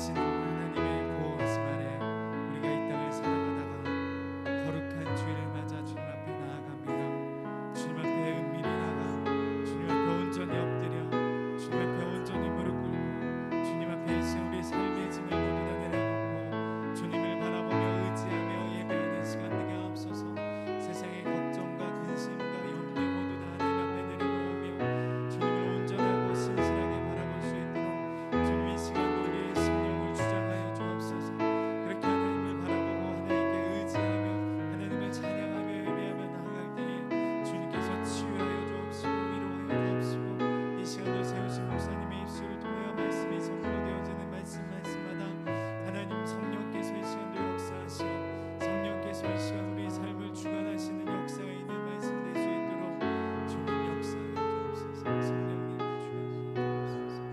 하시는 하나님의 보호하심 아래 우리가 이 땅을 살아가다가 거룩한 주일을 맞아 주님 앞에 나아갑니다. 주님 앞에 은밀히 나가 주님 앞에 온전히 엎드려 주님 앞에 온전히 무릎 꿇고 주님 앞에 이 시간 우리 삶의 짐을 모두 다 내려놓고 주님을 바라보며 의지하며 예배하는 시간 되게 하옵소서. 세상의 걱정과 근심과 염려 모두 다 하나님 앞에 내려놓으며 주님을 온전하고 신실하게 바라볼 수 있도록 주님 이 시간 우리의 심령을 주장하여 주옵소서. 그렇게 하나님을 바라보고 하나님께 의지하며 하나님을 찬양하며 예배하며 나아갈 때에 주님께서 치유하여 주옵시고 위로하여 주옵시고 이 시간도 세우신 목사님의 입술을 통하여 말씀이 선포되어지는 말씀마다 하나님 성령께서 이 시간도 역사하시고 성령께서 이 시간 우리의 삶을 주관하시는 역사가 있는 말씀 될 수 있도록 주님 역사하여 주옵소서. 성령님 주관하여 주옵소서.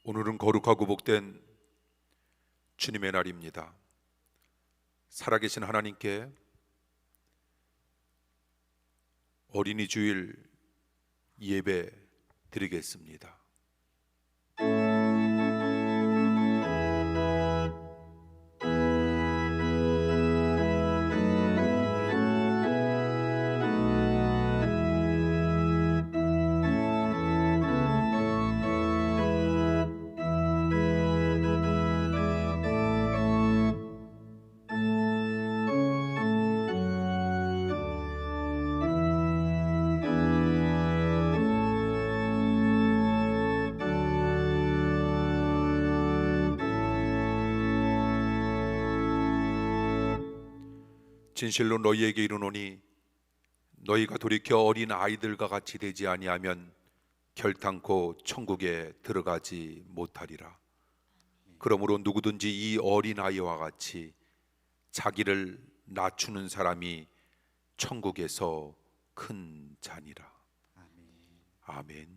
오늘은 거룩하고 복된 주님의 날입니다. 살아계신 하나님께 어린이 주일 예배 드리겠습니다. 진실로 너희에게 이르노니 너희가 돌이켜 어린 아이들과 같이 되지 아니하면 결탄코 천국에 들어가지 못하리라. 그러므로 누구든지 이 어린 아이와 같이 자기를 낮추는 사람이 천국에서 큰 자니라. 아멘.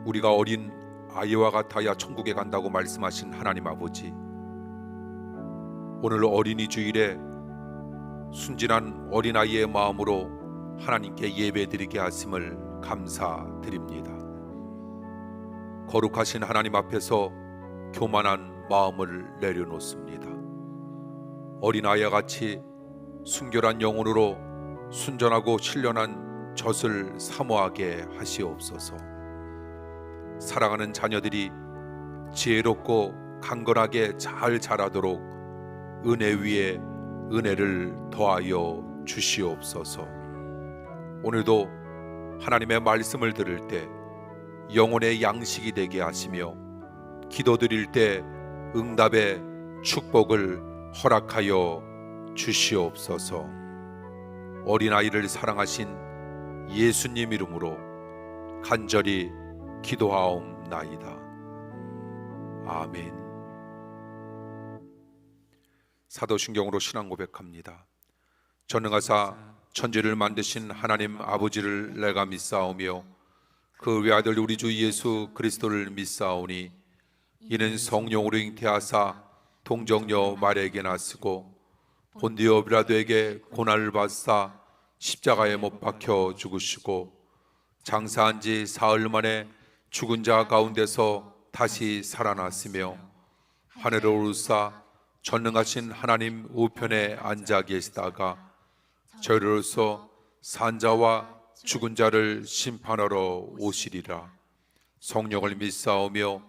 우리가 어린 아이와 같아야 천국에 간다고 말씀하신 하나님 아버지, 오늘 어린이 주일에 순진한 어린아이의 마음으로 하나님께 예배드리게 하심을 감사드립니다. 거룩하신 하나님 앞에서 교만한 마음을 내려놓습니다. 어린아이와 같이 순결한 영혼으로 순전하고 신령한 젖을 사모하게 하시옵소서. 사랑하는 자녀들이 지혜롭고 강건하게 잘 자라도록 은혜 위에 은혜를 더하여 주시옵소서. 오늘도 하나님의 말씀을 들을 때 영혼의 양식이 되게 하시며 기도드릴 때 응답의 축복을 허락하여 주시옵소서. 어린아이를 사랑하신 예수님 이름으로 간절히 기도하옵나이다. 아멘. 사도신경으로 신앙 고백합니다. 전능하사 천지를 만드신 하나님 아버지를 내가 믿사오며 그 외아들 우리 주 예수 그리스도를 믿사오니 이는 성령으로 잉태하사 동정녀 마리아에게 나시고 본디오 빌라도에게 고난을 받사 십자가에 못 박혀 죽으시고 장사한 지 사흘 만에 죽은 자 가운데서 다시 살아났으며 하늘을 오르사 전능하신 하나님 우편에 앉아 계시다가 저희로서 산자와 죽은 자를 심판하러 오시리라. 성령을 믿사오며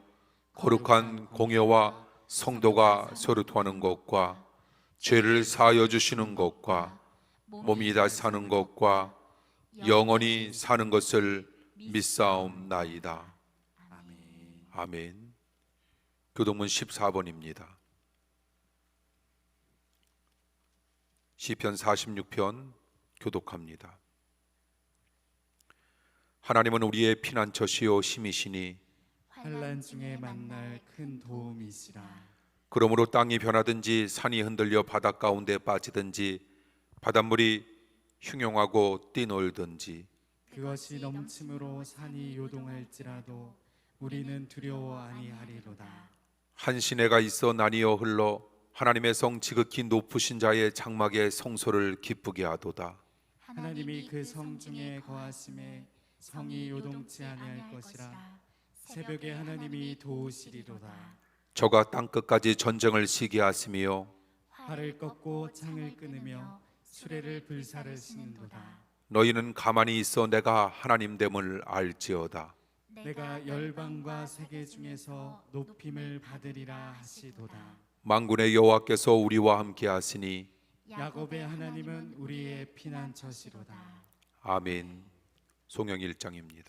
거룩한 공예와 성도가 서로 통하는 것과 죄를 사하여 주시는 것과 몸이 다 사는 것과 영원히 사는 것을 믿사옵나이다. 아멘. 교동문 14번입니다. 시편 46편 교독합니다. 하나님은 우리의 피난처시요 힘이시니 환난 중에 만날 큰 도움이시라. 그러므로 땅이 변하든지 산이 흔들려 바다 가운데 빠지든지 바닷물이 흉용하고 뛰놀든지 그것이 넘침으로 산이 요동할지라도 우리는 두려워 아니하리로다. 한 시내가 있어 나뉘어 흘러 하나님의 성 지극히 높으신 자의 장막의 성소를 기쁘게 하도다. 하나님이 그 성 중에 거하심에 성이 요동치 아니할 것이라. 새벽에 하나님이 도우시리로다. 저가 땅 끝까지 전쟁을 시게 하시며 활을 꺾고 창을 끊으며 수레를 불사르시는도다. 너희는 가만히 있어 내가 하나님됨을 알지어다. 내가 열방과 세계 중에서 높임을 받으리라 하시도다. 만군의 여호와께서 우리와 함께 하시니 야곱의 하나님은 우리의 피난처시로다. 아멘. 송영 1장입니다.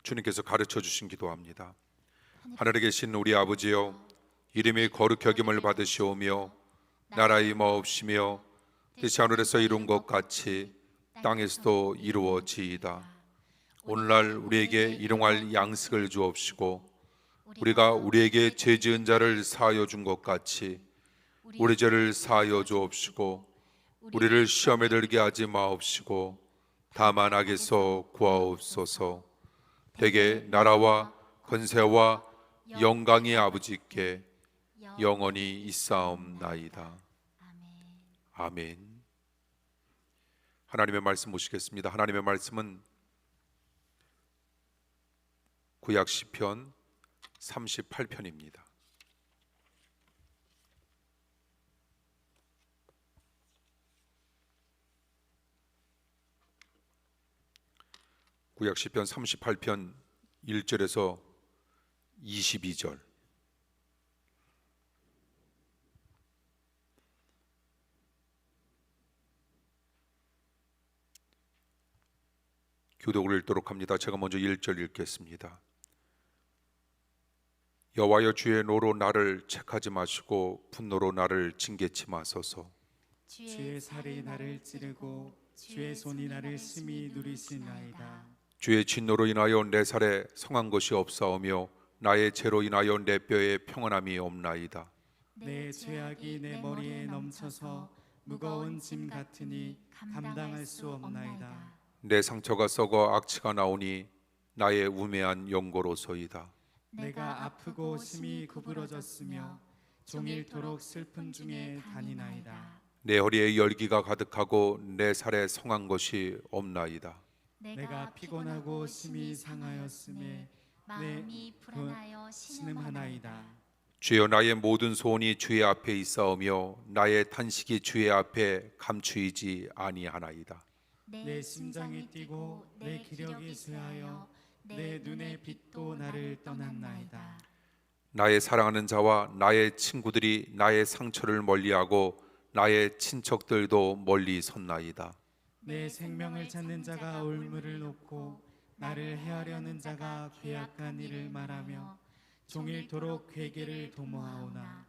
주님께서 가르쳐 주신 기도합니다. 하늘에 계신 우리 아버지여, 이름이 거룩히 여김을 받으시오며 나라의 임하옵시며 뜻이 하늘에서 이룬 것 같이 땅에서도 이루어지이다. 오늘날 우리에게 일용할 양식을 주옵시고 우리가 우리에게 죄 지은 자를 사하여 준 것 같이 우리 죄를 사하여 주옵시고 우리를 시험에 들게 하지 마옵시고 다만 악에서 구하옵소서. 대개 나라와 권세와 영광이 아버지께 영원히 있사옵나이다. 아멘. 하나님의 말씀 보시겠습니다. 하나님의 말씀은 구약 시편 38편입니다. 구약 시편 38편 1절에서 22절. 교독을 읽도록 합니다. 제가 먼저 1절 읽겠습니다. 여호와여, 주의 노로 나를 책하지 마시고 분노로 나를 징계치 마소서. 주의 살이 나를 찌르고 주의 손이 나를 심히 누리시나이다. 주의 진노로 인하여 내 살에 성한 것이 없사오며 나의 죄로 인하여 내 뼈에 평안함이 없나이다. 내 죄악이 내 머리에 넘쳐서 무거운 짐 같으니 감당할 수 없나이다. 내 상처가 썩어 악취가 나오니 나의 우매한 연고로소이다. 내가 아프고 심히 구부러졌으며 종일토록 슬픈 중에 다니나이다. 내 허리에 열기가 가득하고 내 살에 성한 것이 없나이다. 내가 피곤하고 심히 상하였음에 마음이 불안하여 신음하나이다. 주여, 나의 모든 소원이 주의 앞에 있사오며 나의 탄식이 주의 앞에 감추이지 아니하나이다. 내 심장이 뛰고 내 기력이 쇠하여 내 눈의 빛도 나를 떠났나이다. 나의 사랑하는 자와 나의 친구들이 나의 상처를 멀리하고 나의 친척들도 멀리 섰나이다. 내 생명을 찾는 자가 올무를 놓고 나를 해하려는 자가 괴악한 일을 말하며 종일토록 괴계를 도모하오나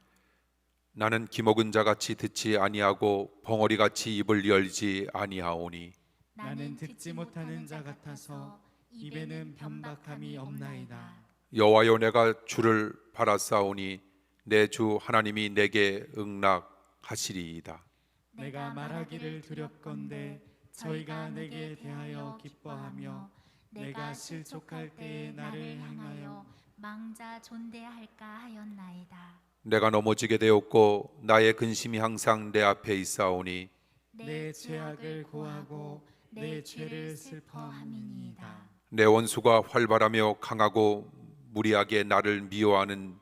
나는 기먹은 자같이 듣지 아니하고 벙어리같이 입을 열지 아니하오니 나는 듣지 못하는 자 같아서 입에는 변박함이 없나이다. 여호와여, 내가 주를 바라사오니 내 주 하나님이 내게 응낙하시리이다. 내가 말하기를 두렵건대 저희가 내게 대하여 기뻐하며 내가 실족할 때에 나를 향하여 망자 존대할까 하였나이다. 내가 넘어지게 되었고 나의 근심이 항상 내 앞에 있사오니 내 죄악을 고하고 내 죄를 슬퍼함이니이다. 내 원수가 활발하며 강하고 무리하게 나를 미워하는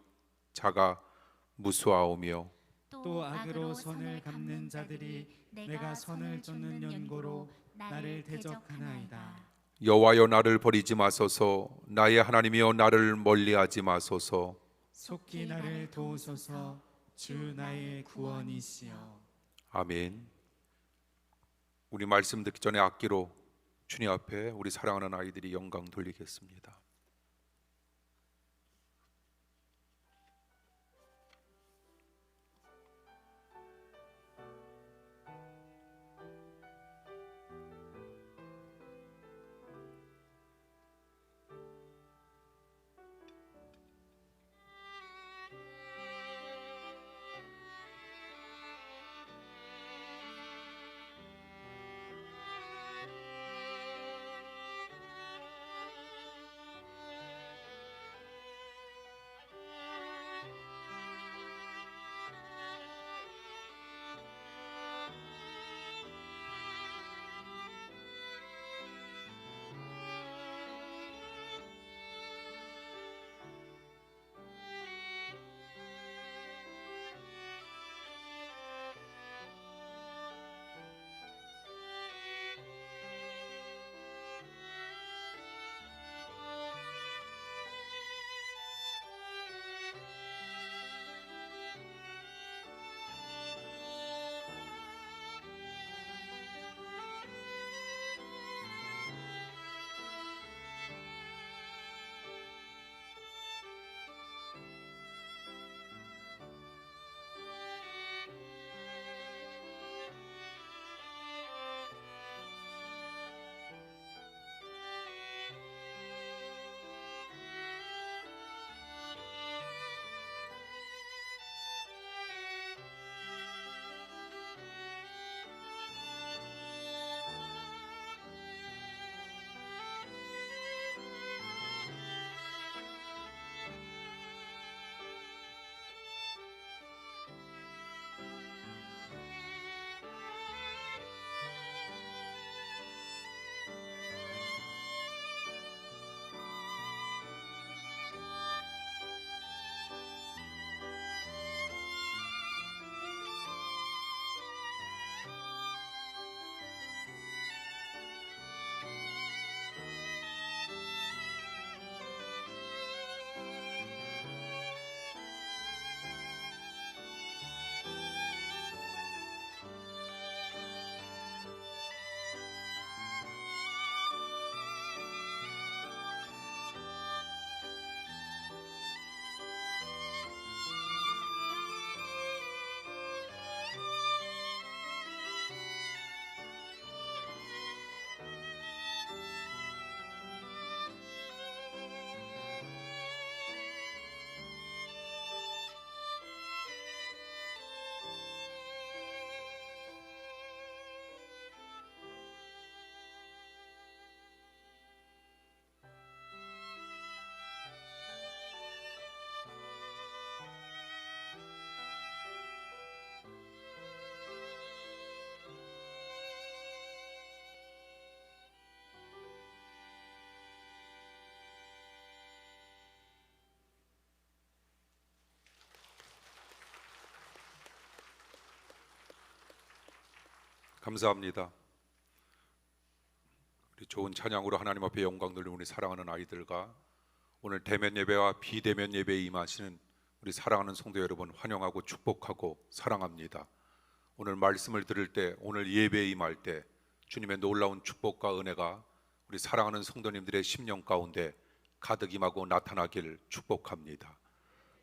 자가 무수하오며 또 악으로 선을 갚는 자들이 내가 선을 쫓는 연고로 나를 대적하나이다. 여호와여 나를 버리지 마소서. 나의 하나님이여 나를 멀리하지 마소서. 속히 나를 도우소서. 주 나의 구원이시여. 아멘. 우리 말씀 듣기 전에 악기로 주님 앞에 우리 사랑하는 아이들이 영광 돌리겠습니다. 감사합니다. 우리 좋은 찬양으로 하나님 앞에 영광 돌리는 우리 사랑하는 아이들과 오늘 대면 예배와 비대면 예배에 임하시는 우리 사랑하는 성도 여러분 환영하고 축복하고 사랑합니다. 오늘 말씀을 들을 때, 오늘 예배에 임할 때 주님의 놀라운 축복과 은혜가 우리 사랑하는 성도님들의 심령 가운데 가득 임하고 나타나길 축복합니다.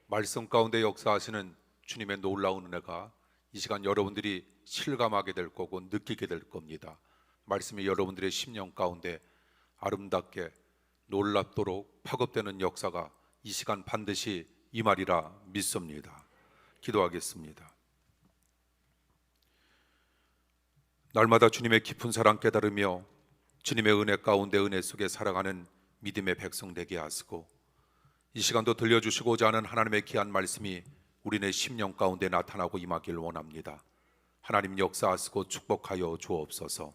말씀 가운데 역사하시는 주님의 놀라운 은혜가 이 시간 여러분들이 실감하게 될 거고 느끼게 될 겁니다. 말씀이 여러분들의 심령 가운데 아름답게 놀랍도록 파급되는 역사가 이 시간 반드시 임하리라 믿습니다. 기도하겠습니다. 날마다 주님의 깊은 사랑 깨달으며 주님의 은혜 가운데 은혜 속에 살아가는 믿음의 백성 되게 하시고, 이 시간도 들려주시고자 하는 하나님의 귀한 말씀이 우리네 심령 가운데 나타나고 임하길 원합니다. 하나님 역사하시고 축복하여 주옵소서.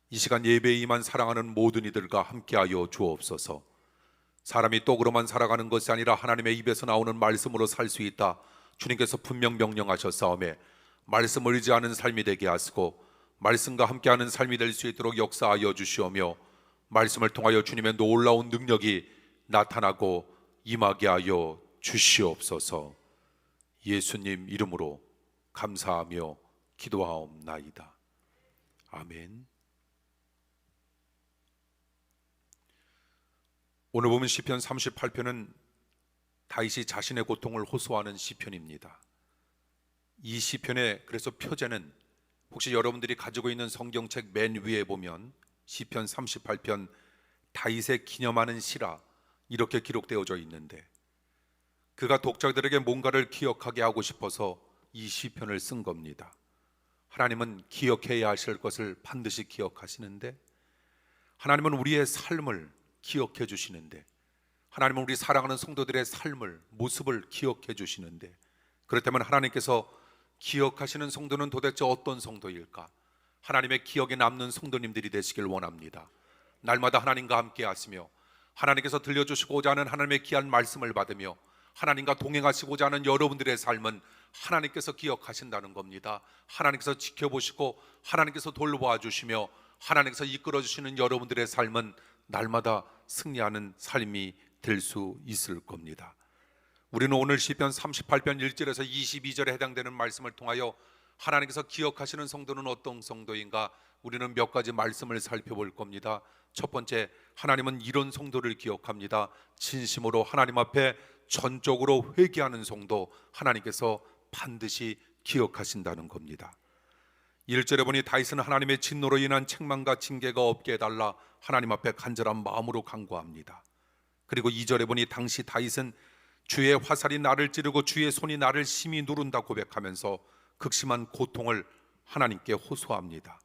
이 시간 예배에 임한 사랑하는 모든 이들과 함께하여 주옵소서. 사람이 떡으로만 살아가는 것이 아니라 하나님의 입에서 나오는 말씀으로 살 수 있다, 주님께서 분명 명령하셨사오매 말씀을 의지하는 삶이 되게 하시고 말씀과 함께하는 삶이 될 수 있도록 역사하여 주시오며, 말씀을 통하여 주님의 놀라운 능력이 나타나고 임하게 하여 주시옵소서. 예수님 이름으로 감사하며 기도하옵나이다. 아멘. 오늘 보면 시편 38편은 다윗이 자신의 고통을 호소하는 시편입니다. 이 시편의 그래서 표제는 혹시 여러분들이 가지고 있는 성경책 맨 위에 보면 시편 38편 다윗의 기념하는 시라 이렇게 기록되어져 있는데, 그가 독자들에게 뭔가를 기억하게 하고 싶어서 이 시편을 쓴 겁니다. 하나님은 기억해야 하실 것을 반드시 기억하시는데, 하나님은 우리의 삶을 기억해 주시는데, 하나님은 우리 사랑하는 성도들의 삶을, 모습을 기억해 주시는데, 그렇다면 하나님께서 기억하시는 성도는 도대체 어떤 성도일까? 하나님의 기억에 남는 성도님들이 되시길 원합니다. 날마다 하나님과 함께 하시며 하나님께서 들려주시고자 하는 하나님의 귀한 말씀을 받으며 하나님과 동행하시고자 하는 여러분들의 삶은 하나님께서 기억하신다는 겁니다. 하나님께서 지켜보시고 하나님께서 돌보아 주시며 하나님께서 이끌어 주시는 여러분들의 삶은 날마다 승리하는 삶이 될 수 있을 겁니다. 우리는 오늘 시편 38편 1절에서 22절에 해당되는 말씀을 통하여 하나님께서 기억하시는 성도는 어떤 성도인가, 우리는 몇 가지 말씀을 살펴볼 겁니다. 첫 번째, 하나님은 이런 성도를 기억합니다. 진심으로 하나님 앞에 전적으로 회개하는 성도, 하나님께서 반드시 기억하신다는 겁니다. 1절에 보니 다윗은 하나님의 진노로 인한 책망과 징계가 없게 해달라 하나님 앞에 간절한 마음으로 간구합니다. 그리고 2절에 보니 당시 다윗은 주의 화살이 나를 찌르고 주의 손이 나를 심히 누른다 고백하면서 극심한 고통을 하나님께 호소합니다.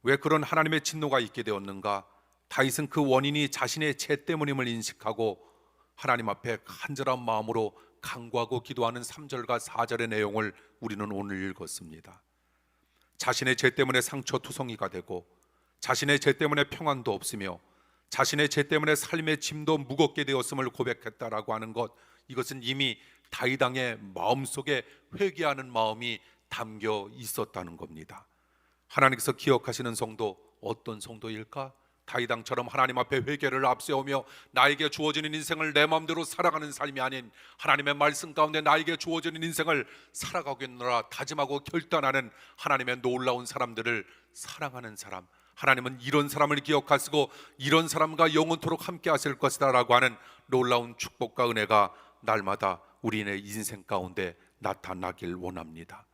왜 그런 하나님의 진노가 있게 되었는가? 다윗은 그 원인이 자신의 죄 때문임을 인식하고 하나님 앞에 간절한 마음으로 간구하고 기도하는 3절과 4절의 내용을 우리는 오늘 읽었습니다. 자신의 죄 때문에 상처투성이가 되고 자신의 죄 때문에 평안도 없으며 자신의 죄 때문에 삶의 짐도 무겁게 되었음을 고백했다라고 하는 것, 이것은 이미 다윗 왕의 마음속에 회개하는 마음이 담겨 있었다는 겁니다. 하나님께서 기억하시는 성도, 어떤 성도일까? 다윗 왕처럼 하나님 앞에 회개를 앞세우며 나에게 주어지는 인생을 내 마음대로 살아가는 삶이 아닌 하나님의 말씀 가운데 나에게 주어지는 인생을 살아가겠노라 다짐하고 결단하는 하나님의 놀라운 사람들을 사랑하는 사람, 하나님은 이런 사람을 기억하시고 이런 사람과 영원토록 함께 하실 것이다 라고 하는 놀라운 축복과 은혜가 날마다 우리의 인생 가운데 나타나길 원합니다.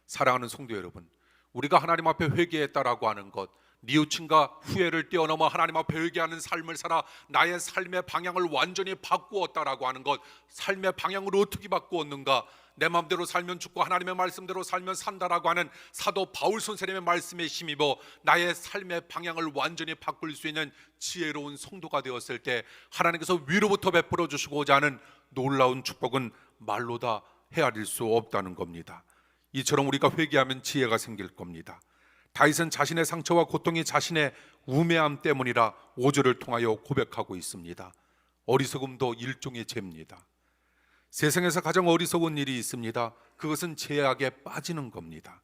사랑하는 성도 여러분, 우리가 하나님 앞에 회개했다라고 하는 것, 뉘우침과 후회를 뛰어넘어 하나님 앞에 회개하는 삶을 살아 나의 삶의 방향을 완전히 바꾸었다라고 하는 것, 삶의 방향을 어떻게 바꾸었는가? 내 마음대로 살면 죽고 하나님의 말씀대로 살면 산다라고 하는 사도 바울 선생님의 말씀에 힘입어 나의 삶의 방향을 완전히 바꿀 수 있는 지혜로운 성도가 되었을 때 하나님께서 위로부터 베풀어 주시고자 하는 놀라운 축복은 말로 다 헤아릴 수 없다는 겁니다. 이처럼 우리가 회개하면 지혜가 생길 겁니다. 다윗은 자신의 상처와 고통이 자신의 우매함 때문이라 5절을 통하여 고백하고 있습니다. 어리석음도 일종의 죄입니다. 세상에서 가장 어리석은 일이 있습니다. 그것은 죄악에 빠지는 겁니다.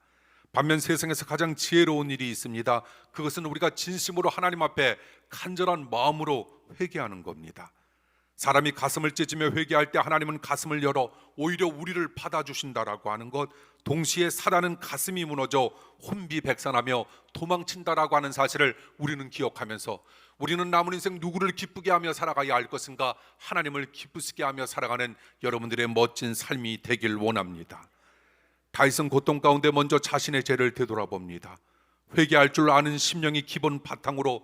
반면 세상에서 가장 지혜로운 일이 있습니다. 그것은 우리가 진심으로 하나님 앞에 간절한 마음으로 회개하는 겁니다. 사람이 가슴을 찢으며 회개할 때 하나님은 가슴을 열어 오히려 우리를 받아주신다라고 하는 것, 동시에 사단은 가슴이 무너져 혼비백산하며 도망친다라고 하는 사실을 우리는 기억하면서 우리는 남은 인생 누구를 기쁘게 하며 살아가야 할 것인가? 하나님을 기쁘시게 하며 살아가는 여러분들의 멋진 삶이 되길 원합니다. 다윗은 고통 가운데 먼저 자신의 죄를 되돌아봅니다. 회개할 줄 아는 심령이 기본 바탕으로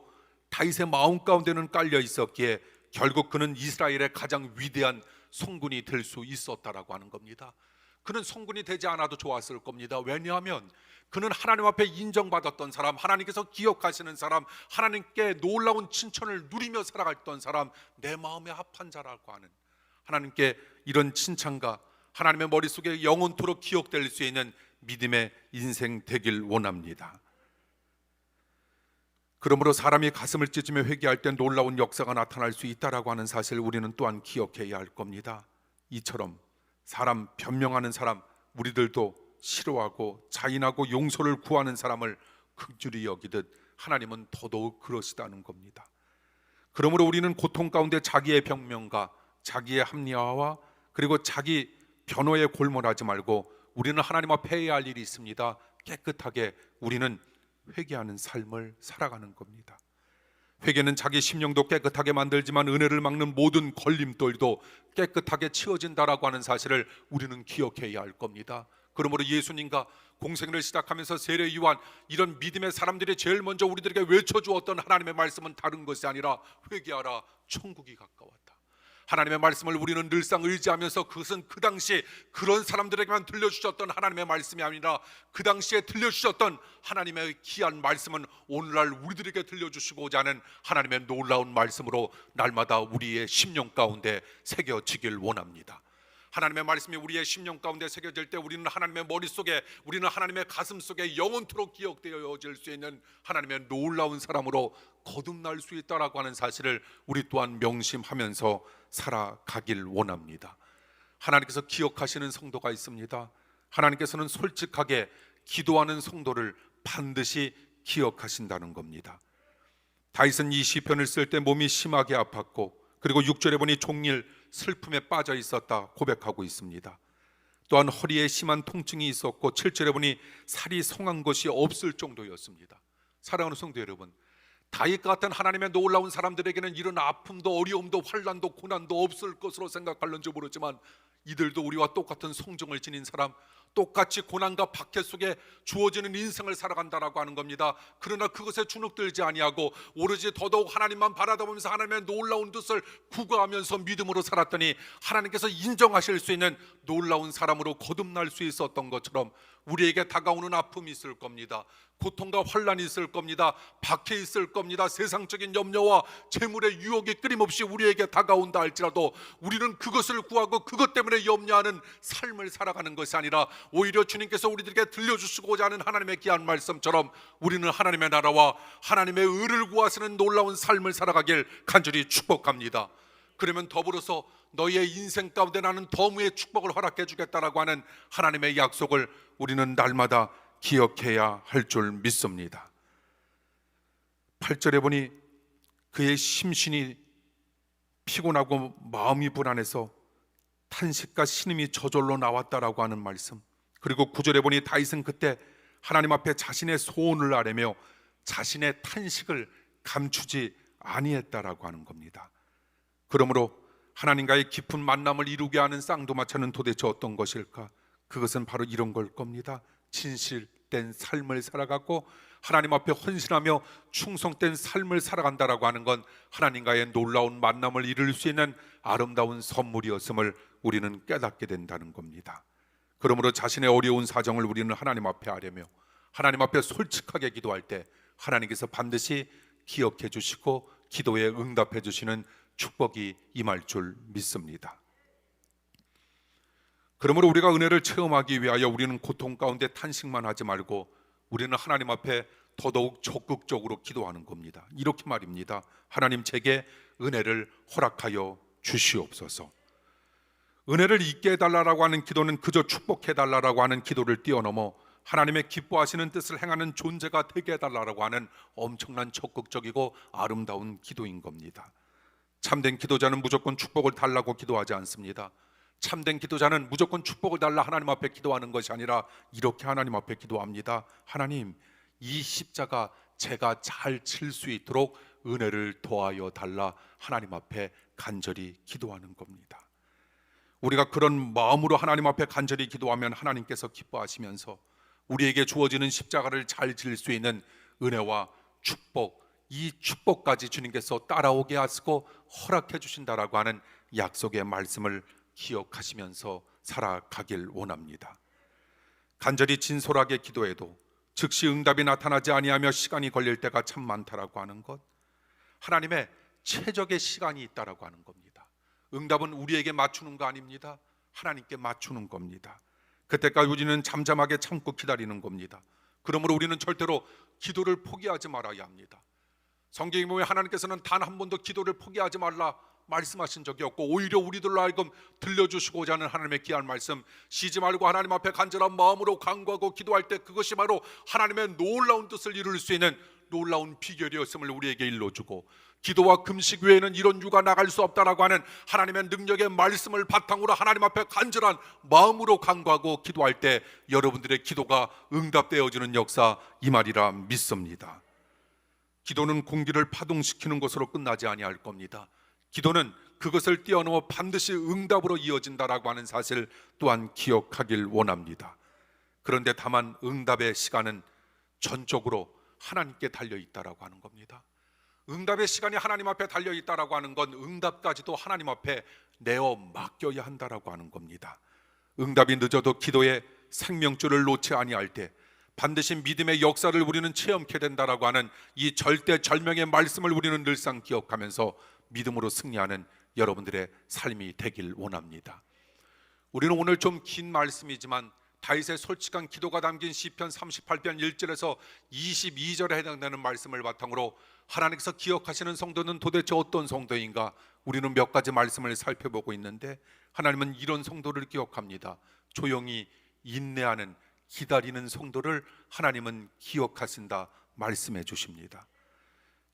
다윗의 마음 가운데는 깔려 있었기에 결국 그는 이스라엘의 가장 위대한 성군이 될 수 있었다라고 하는 겁니다. 그는 성군이 되지 않아도 좋았을 겁니다. 왜냐하면 그는 하나님 앞에 인정받았던 사람, 하나님께서 기억하시는 사람, 하나님께 놀라운 칭찬을 누리며 살아갔던 사람, 내 마음에 합한 자라고 하는 하나님께 이런 칭찬과 하나님의 머릿속에 영원토록 기억될 수 있는 믿음의 인생 되길 원합니다. 그러므로 사람이 가슴을 찢으며 회개할 때 놀라운 역사가 나타날 수 있다라고 하는 사실을 우리는 또한 기억해야 할 겁니다. 이처럼 사람 변명하는 사람, 우리들도 싫어하고 자인하고 용서를 구하는 사람을 긍휼히 여기듯 하나님은 더더욱 그러시다는 겁니다. 그러므로 우리는 고통 가운데 자기의 병명과 자기의 합리화와 그리고 자기 변호에 골몰하지 말고 우리는 하나님 앞에 해야 할 일이 있습니다. 깨끗하게 우리는 회개하는 삶을 살아가는 겁니다. 회개는 자기 심령도 깨끗하게 만들지만 은혜를 막는 모든 걸림돌도 깨끗하게 치워진다라고 하는 사실을 우리는 기억해야 할 겁니다. 그러므로 예수님과 공생을 시작하면서 세례 요한 이런 믿음의 사람들이 제일 먼저 우리들에게 외쳐주었던 하나님의 말씀은 다른 것이 아니라 회개하라, 천국이 가까웠다. 하나님의 말씀을 우리는 늘상 의지하면서 그것은 그 당시 그런 사람들에게만 들려주셨던 하나님의 말씀이 아니라 그 당시에 들려주셨던 하나님의 귀한 말씀은 오늘날 우리들에게 들려주시고자 하는 하나님의 놀라운 말씀으로 날마다 우리의 심령 가운데 새겨지길 원합니다. 하나님의 말씀이 우리의 심령 가운데 새겨질 때 우리는 하나님의 머릿속에, 우리는 하나님의 가슴속에 영원토록 기억되어질 수 있는 하나님의 놀라운 사람으로 거듭날 수 있다라고 하는 사실을 우리 또한 명심하면서 살아가길 원합니다. 하나님께서 기억하시는 성도가 있습니다. 하나님께서는 솔직하게 기도하는 성도를 반드시 기억하신다는 겁니다. 다윗은 이 시편을 쓸 때 몸이 심하게 아팠고 그리고 6절에 보니 종일 슬픔에 빠져 있었다 고백하고 있습니다. 또한 허리에 심한 통증이 있었고 7절에 보니 살이 성한 것이 없을 정도였습니다. 사랑하는 성도 여러분, 다윗 같은 하나님의 놀라운 사람들에게는 이런 아픔도 어려움도 환난도 고난도 없을 것으로 생각할는지 모르지만 이들도 우리와 똑같은 성정을 지닌 사람, 똑같이 고난과 박해 속에 주어지는 인생을 살아간다라고 하는 겁니다. 그러나 그것에 주눅들지 아니하고 오로지 더더욱 하나님만 바라다보면서 하나님의 놀라운 뜻을 구가하면서 믿음으로 살았더니 하나님께서 인정하실 수 있는 놀라운 사람으로 거듭날 수 있었던 것처럼 우리에게 다가오는 아픔이 있을 겁니다. 고통과 환난이 있을 겁니다. 박해 있을 겁니다. 세상적인 염려와 재물의 유혹이 끊임없이 우리에게 다가온다 할지라도 우리는 그것을 구하고 그것 때문에 염려하는 삶을 살아가는 것이 아니라 오히려 주님께서 우리들에게 들려주시고자 하는 하나님의 귀한 말씀처럼 우리는 하나님의 나라와 하나님의 의를 구하시는 놀라운 삶을 살아가길 간절히 축복합니다. 그러면 더불어서 너희의 인생 가운데 나는 더무의 축복을 허락해 주겠다라고 하는 하나님의 약속을 우리는 날마다 기억해야 할 줄 믿습니다. 8절에 보니 그의 심신이 피곤하고 마음이 불안해서 탄식과 신음이 저절로 나왔다라고 하는 말씀, 그리고 9절에 보니 다윗은 그때 하나님 앞에 자신의 소원을 아뢰며 자신의 탄식을 감추지 아니했다라고 하는 겁니다. 그러므로 하나님과의 깊은 만남을 이루게 하는 쌍두마차는 도대체 어떤 것일까? 그것은 바로 이런 걸 겁니다. 진실된 삶을 살아가고 하나님 앞에 헌신하며 충성된 삶을 살아간다라고 하는 건 하나님과의 놀라운 만남을 이룰 수 있는 아름다운 선물이었음을 우리는 깨닫게 된다는 겁니다. 그러므로 자신의 어려운 사정을 우리는 하나님 앞에 아뢰며 하나님 앞에 솔직하게 기도할 때 하나님께서 반드시 기억해 주시고 기도에 응답해 주시는 축복이 임할 줄 믿습니다. 그러므로 우리가 은혜를 체험하기 위하여 우리는 고통 가운데 탄식만 하지 말고 우리는 하나님 앞에 더더욱 적극적으로 기도하는 겁니다. 이렇게 말입니다. 하나님, 제게 은혜를 허락하여 주시옵소서. 은혜를 잊게 해달라고 하는 기도는 그저 축복해달라고 하는 기도를 뛰어넘어 하나님의 기뻐하시는 뜻을 행하는 존재가 되게 해달라고 하는 엄청난 적극적이고 아름다운 기도인 겁니다. 참된 기도자는 무조건 축복을 달라고 기도하지 않습니다. 참된 기도자는 무조건 축복을 달라 하나님 앞에 기도하는 것이 아니라 이렇게 하나님 앞에 기도합니다. 하나님, 이 십자가 제가 잘 칠 수 있도록 은혜를 더하여 달라 하나님 앞에 간절히 기도하는 겁니다. 우리가 그런 마음으로 하나님 앞에 간절히 기도하면 하나님께서 기뻐하시면서 우리에게 주어지는 십자가를 잘 질 수 있는 은혜와 축복, 이 축복까지 주님께서 따라오게 하시고 허락해 주신다라고 하는 약속의 말씀을 기억하시면서 살아가길 원합니다. 간절히 진솔하게 기도해도 즉시 응답이 나타나지 아니하며 시간이 걸릴 때가 참 많다라고 하는 것, 하나님의 최적의 시간이 있다라고 하는 겁니다. 응답은 우리에게 맞추는 거 아닙니다. 하나님께 맞추는 겁니다. 그때까지 우리는 잠잠하게 참고 기다리는 겁니다. 그러므로 우리는 절대로 기도를 포기하지 말아야 합니다. 성경에 보면 하나님께서는 단 한 번도 기도를 포기하지 말라 말씀하신 적이 없고 오히려 우리들로 하여금 들려주시고자 하는 하나님의 귀한 말씀, 쉬지 말고 하나님 앞에 간절한 마음으로 간구하고 기도할 때 그것이 바로 하나님의 놀라운 뜻을 이룰 수 있는 놀라운 비결이었음을 우리에게 일러주고 기도와 금식 외에는 이런 유가 나갈 수 없다라고 하는 하나님의 능력의 말씀을 바탕으로 하나님 앞에 간절한 마음으로 간구하고 기도할 때 여러분들의 기도가 응답되어지는 역사 임하리라 믿습니다. 기도는 공기를 파동시키는 것으로 끝나지 아니할 겁니다. 기도는 그것을 뛰어넘어 반드시 응답으로 이어진다라고 하는 사실 또한 기억하길 원합니다. 그런데 다만 응답의 시간은 전적으로 하나님께 달려있다라고 하는 겁니다. 응답의 시간이 하나님 앞에 달려있다라고 하는 건 응답까지도 하나님 앞에 내어 맡겨야 한다라고 하는 겁니다. 응답이 늦어도 기도의 생명줄을 놓지 아니할 때 반드시 믿음의 역사를 우리는 체험케 된다라고 하는 이 절대절명의 말씀을 우리는 늘상 기억하면서 믿음으로 승리하는 여러분들의 삶이 되길 원합니다. 우리는 오늘 좀 긴 말씀이지만 다윗의 솔직한 기도가 담긴 시편 38편 1절에서 22절에 해당되는 말씀을 바탕으로 하나님께서 기억하시는 성도는 도대체 어떤 성도인가 우리는 몇 가지 말씀을 살펴보고 있는데 하나님은 이런 성도를 기억합니다. 조용히 인내하는 기다리는 성도를 하나님은 기억하신다 말씀해 주십니다.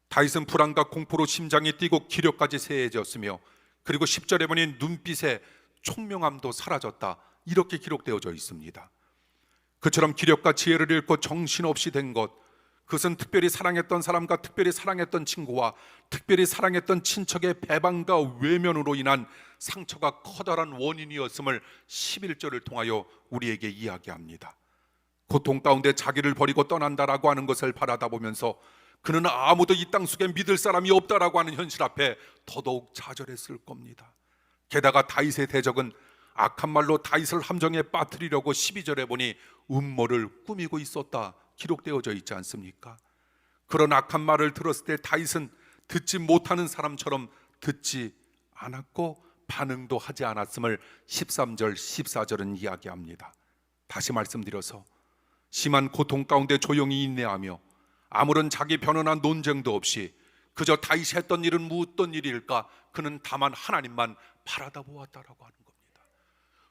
다윗은 불안과 공포로 심장이 뛰고 기력까지 세해졌으며 그리고 10절에 보니 눈빛의 총명함도 사라졌다 이렇게 기록되어져 있습니다. 그처럼 기력과 지혜를 잃고 정신없이 된 것, 그것은 특별히 사랑했던 사람과 특별히 사랑했던 친구와 특별히 사랑했던 친척의 배반과 외면으로 인한 상처가 커다란 원인이었음을 11절을 통하여 우리에게 이야기합니다. 고통 가운데 자기를 버리고 떠난다라고 하는 것을 바라다 보면서 그는 아무도 이 땅 속에 믿을 사람이 없다라고 하는 현실 앞에 더더욱 좌절했을 겁니다. 게다가 다윗의 대적은 악한 말로 다윗을 함정에 빠뜨리려고 12절에 보니 음모를 꾸미고 있었다 기록되어져 있지 않습니까? 그런 악한 말을 들었을 때 다윗은 듣지 못하는 사람처럼 듣지 않았고 반응도 하지 않았음을 13절 14절은 이야기합니다. 다시 말씀드려서 심한 고통 가운데 조용히 인내하며 아무런 자기 변호나 논쟁도 없이 그저 다윗이 했던 일은 무엇던 일일까? 그는 다만 하나님만 바라다 보았다라고 하는 겁니다.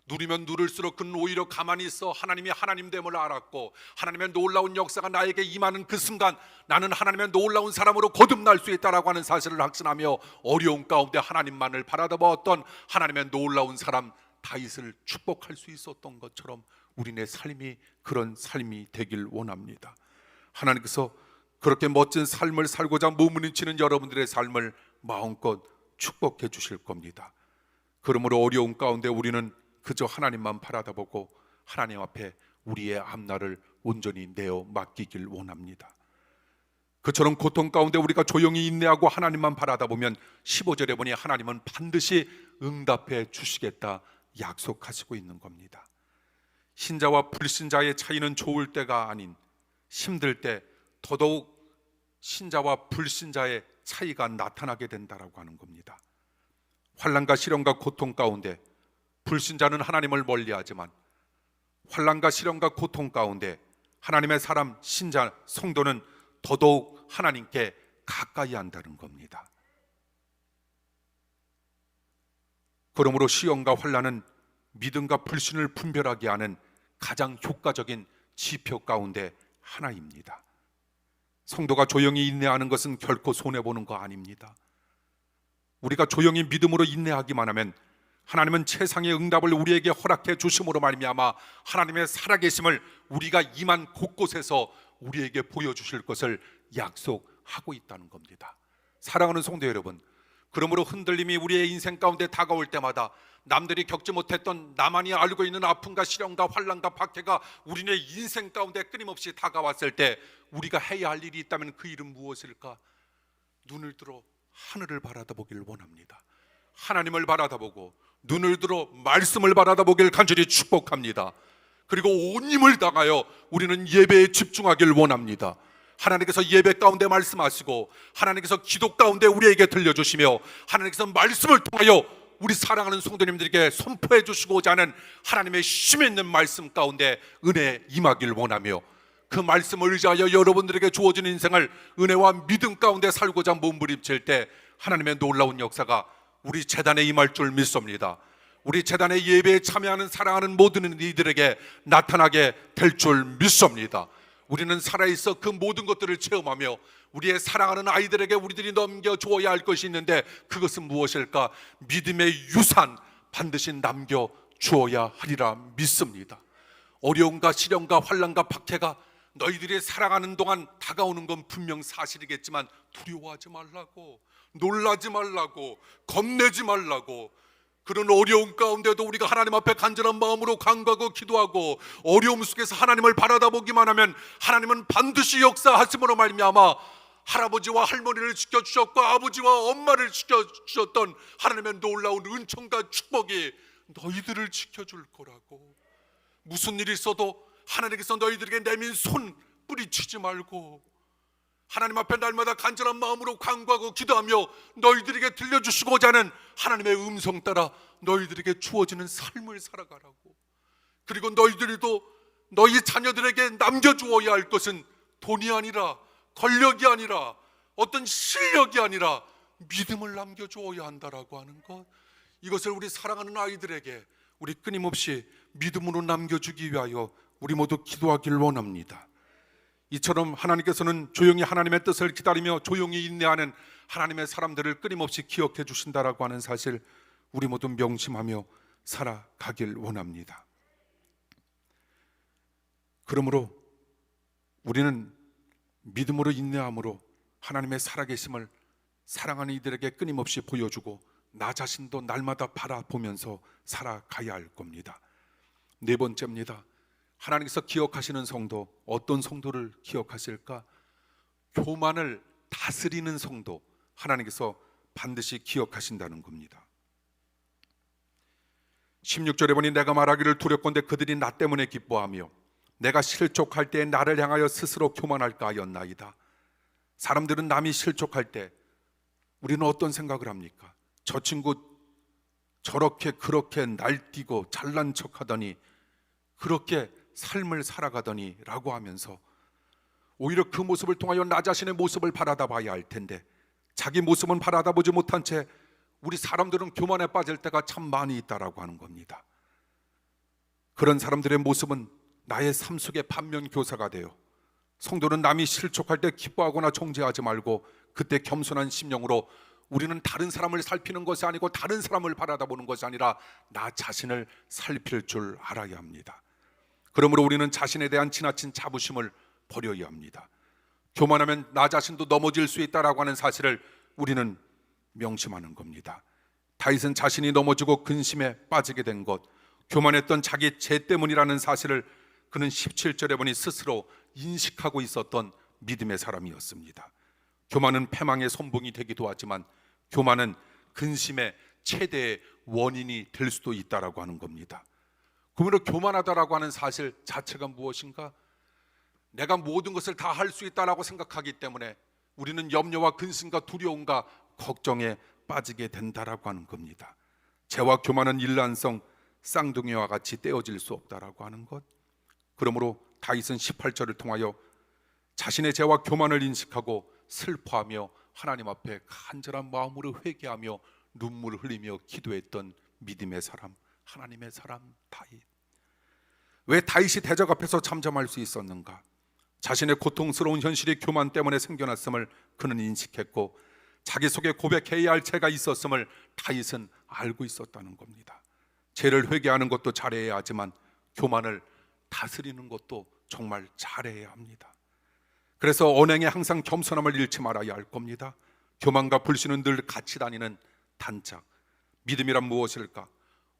누리면 누릴수록 그는 오히려 가만히 있어 하나님이 하나님됨을 알았고 하나님의 놀라운 역사가 나에게 임하는 그 순간 나는 하나님의 놀라운 사람으로 거듭날 수 있다라고 하는 사실을 확신하며 어려운 가운데 하나님만을 바라다 보았던 하나님의 놀라운 사람 다윗을 축복할 수 있었던 것처럼 우리네 삶이 그런 삶이 되길 원합니다. 하나님께서 그렇게 멋진 삶을 살고자 몸부림치는 여러분들의 삶을 마음껏 축복해 주실 겁니다. 그러므로 어려운 가운데 우리는 그저 하나님만 바라다보고 하나님 앞에 우리의 앞날을 온전히 내어 맡기길 원합니다. 그처럼 고통 가운데 우리가 조용히 인내하고 하나님만 바라다보면 15절에 보니 하나님은 반드시 응답해 주시겠다 약속하시고 있는 겁니다. 신자와 불신자의 차이는 좋을 때가 아닌 힘들 때 더더욱 신자와 불신자의 차이가 나타나게 된다라고 하는 겁니다. 환난과 시련과 고통 가운데 불신자는 하나님을 멀리하지만 환난과 시련과 고통 가운데 하나님의 사람 신자 성도는 더더욱 하나님께 가까이 한다는 겁니다. 그러므로 시련과 환난은 믿음과 불신을 분별하게 하는 가장 효과적인 지표 가운데 하나입니다. 성도가 조용히 인내하는 것은 결코 손해보는 거 아닙니다. 우리가 조용히 믿음으로 인내하기만 하면 하나님은 최상의 응답을 우리에게 허락해 주심으로 말미암아 하나님의 살아계심을 우리가 임한 곳곳에서 우리에게 보여주실 것을 약속하고 있다는 겁니다. 사랑하는 성도 여러분, 그러므로 흔들림이 우리의 인생 가운데 다가올 때마다 남들이 겪지 못했던 나만이 알고 있는 아픔과 시련과 환난과 박해가 우리네 인생 가운데 끊임없이 다가왔을 때 우리가 해야 할 일이 있다면 그 일은 무엇일까? 눈을 들어 하늘을 바라다보길 원합니다. 하나님을 바라다보고 눈을 들어 말씀을 바라다보길 간절히 축복합니다. 그리고 온 힘을 다하여 우리는 예배에 집중하길 원합니다. 하나님께서 예배 가운데 말씀하시고 하나님께서 기도 가운데 우리에게 들려주시며 하나님께서 말씀을 통하여 우리 사랑하는 성도님들에게 선포해 주시고자 하는 하나님의 힘 있는 말씀 가운데 은혜 임하길 원하며 그 말씀을 의지하여 여러분들에게 주어진 인생을 은혜와 믿음 가운데 살고자 몸부림칠 때 하나님의 놀라운 역사가 우리 재단에 임할 줄 믿습니다. 우리 재단의 예배에 참여하는 사랑하는 모든 이들에게 나타나게 될 줄 믿습니다. 우리는 살아있어 그 모든 것들을 체험하며 우리의 사랑하는 아이들에게 우리들이 넘겨주어야 할 것이 있는데 그것은 무엇일까? 믿음의 유산 반드시 남겨주어야 하리라 믿습니다. 어려움과 시련과 환난과 박해가 너희들이 살아가는 동안 다가오는 건 분명 사실이겠지만 두려워하지 말라고, 놀라지 말라고, 겁내지 말라고. 그런 어려움 가운데도 우리가 하나님 앞에 간절한 마음으로 간구하고 기도하고 어려움 속에서 하나님을 바라다보기만 하면 하나님은 반드시 역사하심으로 말미암아 할아버지와 할머니를 지켜주셨고 아버지와 엄마를 지켜주셨던 하나님의 놀라운 은총과 축복이 너희들을 지켜줄 거라고. 무슨 일이 있어도 하나님께서 너희들에게 내민 손 뿌리치지 말고 하나님 앞에 날마다 간절한 마음으로 간구하고 기도하며 너희들에게 들려주시고자 하는 하나님의 음성 따라 너희들에게 주어지는 삶을 살아가라고. 그리고 너희들도 너희 자녀들에게 남겨주어야 할 것은 돈이 아니라 권력이 아니라 어떤 실력이 아니라 믿음을 남겨주어야 한다라고 하는 것, 이것을 우리 사랑하는 아이들에게 우리 끊임없이 믿음으로 남겨주기 위하여 우리 모두 기도하길 원합니다. 이처럼 하나님께서는 조용히 하나님의 뜻을 기다리며 조용히 인내하는 하나님의 사람들을 끊임없이 기억해 주신다라고 하는 사실 우리 모두 명심하며 살아가길 원합니다. 그러므로 우리는 믿음으로 인내함으로 하나님의 살아계심을 사랑하는 이들에게 끊임없이 보여주고 나 자신도 날마다 바라보면서 살아가야 할 겁니다. 네 번째입니다. 하나님께서 기억하시는 성도, 어떤 성도를 기억하실까? 교만을 다스리는 성도, 하나님께서 반드시 기억하신다는 겁니다. 16절에 보니 내가 말하기를 두렵건대 그들이 나 때문에 기뻐하며 내가 실족할 때에 나를 향하여 스스로 교만할까 하였나이다. 사람들은 남이 실족할 때 우리는 어떤 생각을 합니까? 저 친구 저렇게 그렇게 날뛰고 잘난 척하더니 그렇게 삶을 살아가더니 라고 하면서 오히려 그 모습을 통하여 나 자신의 모습을 바라다 봐야 할 텐데 자기 모습은 바라다 보지 못한 채 우리 사람들은 교만에 빠질 때가 참 많이 있다라고 하는 겁니다. 그런 사람들의 모습은 나의 삶 속의 반면교사가 되어 성도는 남이 실족할 때 기뻐하거나 정죄하지 말고 그때 겸손한 심령으로 우리는 다른 사람을 살피는 것이 아니고 다른 사람을 바라다 보는 것이 아니라 나 자신을 살필 줄 알아야 합니다. 그러므로 우리는 자신에 대한 지나친 자부심을 버려야 합니다. 교만하면 나 자신도 넘어질 수 있다라고 하는 사실을 우리는 명심하는 겁니다. 다윗은 자신이 넘어지고 근심에 빠지게 된 것, 교만했던 자기 죄 때문이라는 사실을 그는 17절에 보니 스스로 인식하고 있었던 믿음의 사람이었습니다. 교만은 패망의 선봉이 되기도 하지만 교만은 근심의 최대의 원인이 될 수도 있다라고 하는 겁니다. 그러므로 교만하다라고 하는 사실 자체가 무엇인가? 내가 모든 것을 다 할 수 있다라고 생각하기 때문에 우리는 염려와 근심과 두려움과 걱정에 빠지게 된다라고 하는 겁니다. 죄와 교만은 일란성 쌍둥이와 같이 떼어질 수 없다라고 하는 것. 그러므로 다윗은 18절을 통하여 자신의 죄와 교만을 인식하고 슬퍼하며 하나님 앞에 간절한 마음으로 회개하며 눈물을 흘리며 기도했던 믿음의 사람, 하나님의 사람 다윗. 왜 다윗이 대적 앞에서 잠잠할 수 있었는가? 자신의 고통스러운 현실이 교만 때문에 생겨났음을 그는 인식했고 자기 속에 고백해야 할 죄가 있었음을 다윗은 알고 있었다는 겁니다. 죄를 회개하는 것도 잘해야 하지만 교만을 다스리는 것도 정말 잘해야 합니다. 그래서 언행에 항상 겸손함을 잃지 말아야 할 겁니다. 교만과 불신은 늘 같이 다니는 단짝. 믿음이란 무엇일까?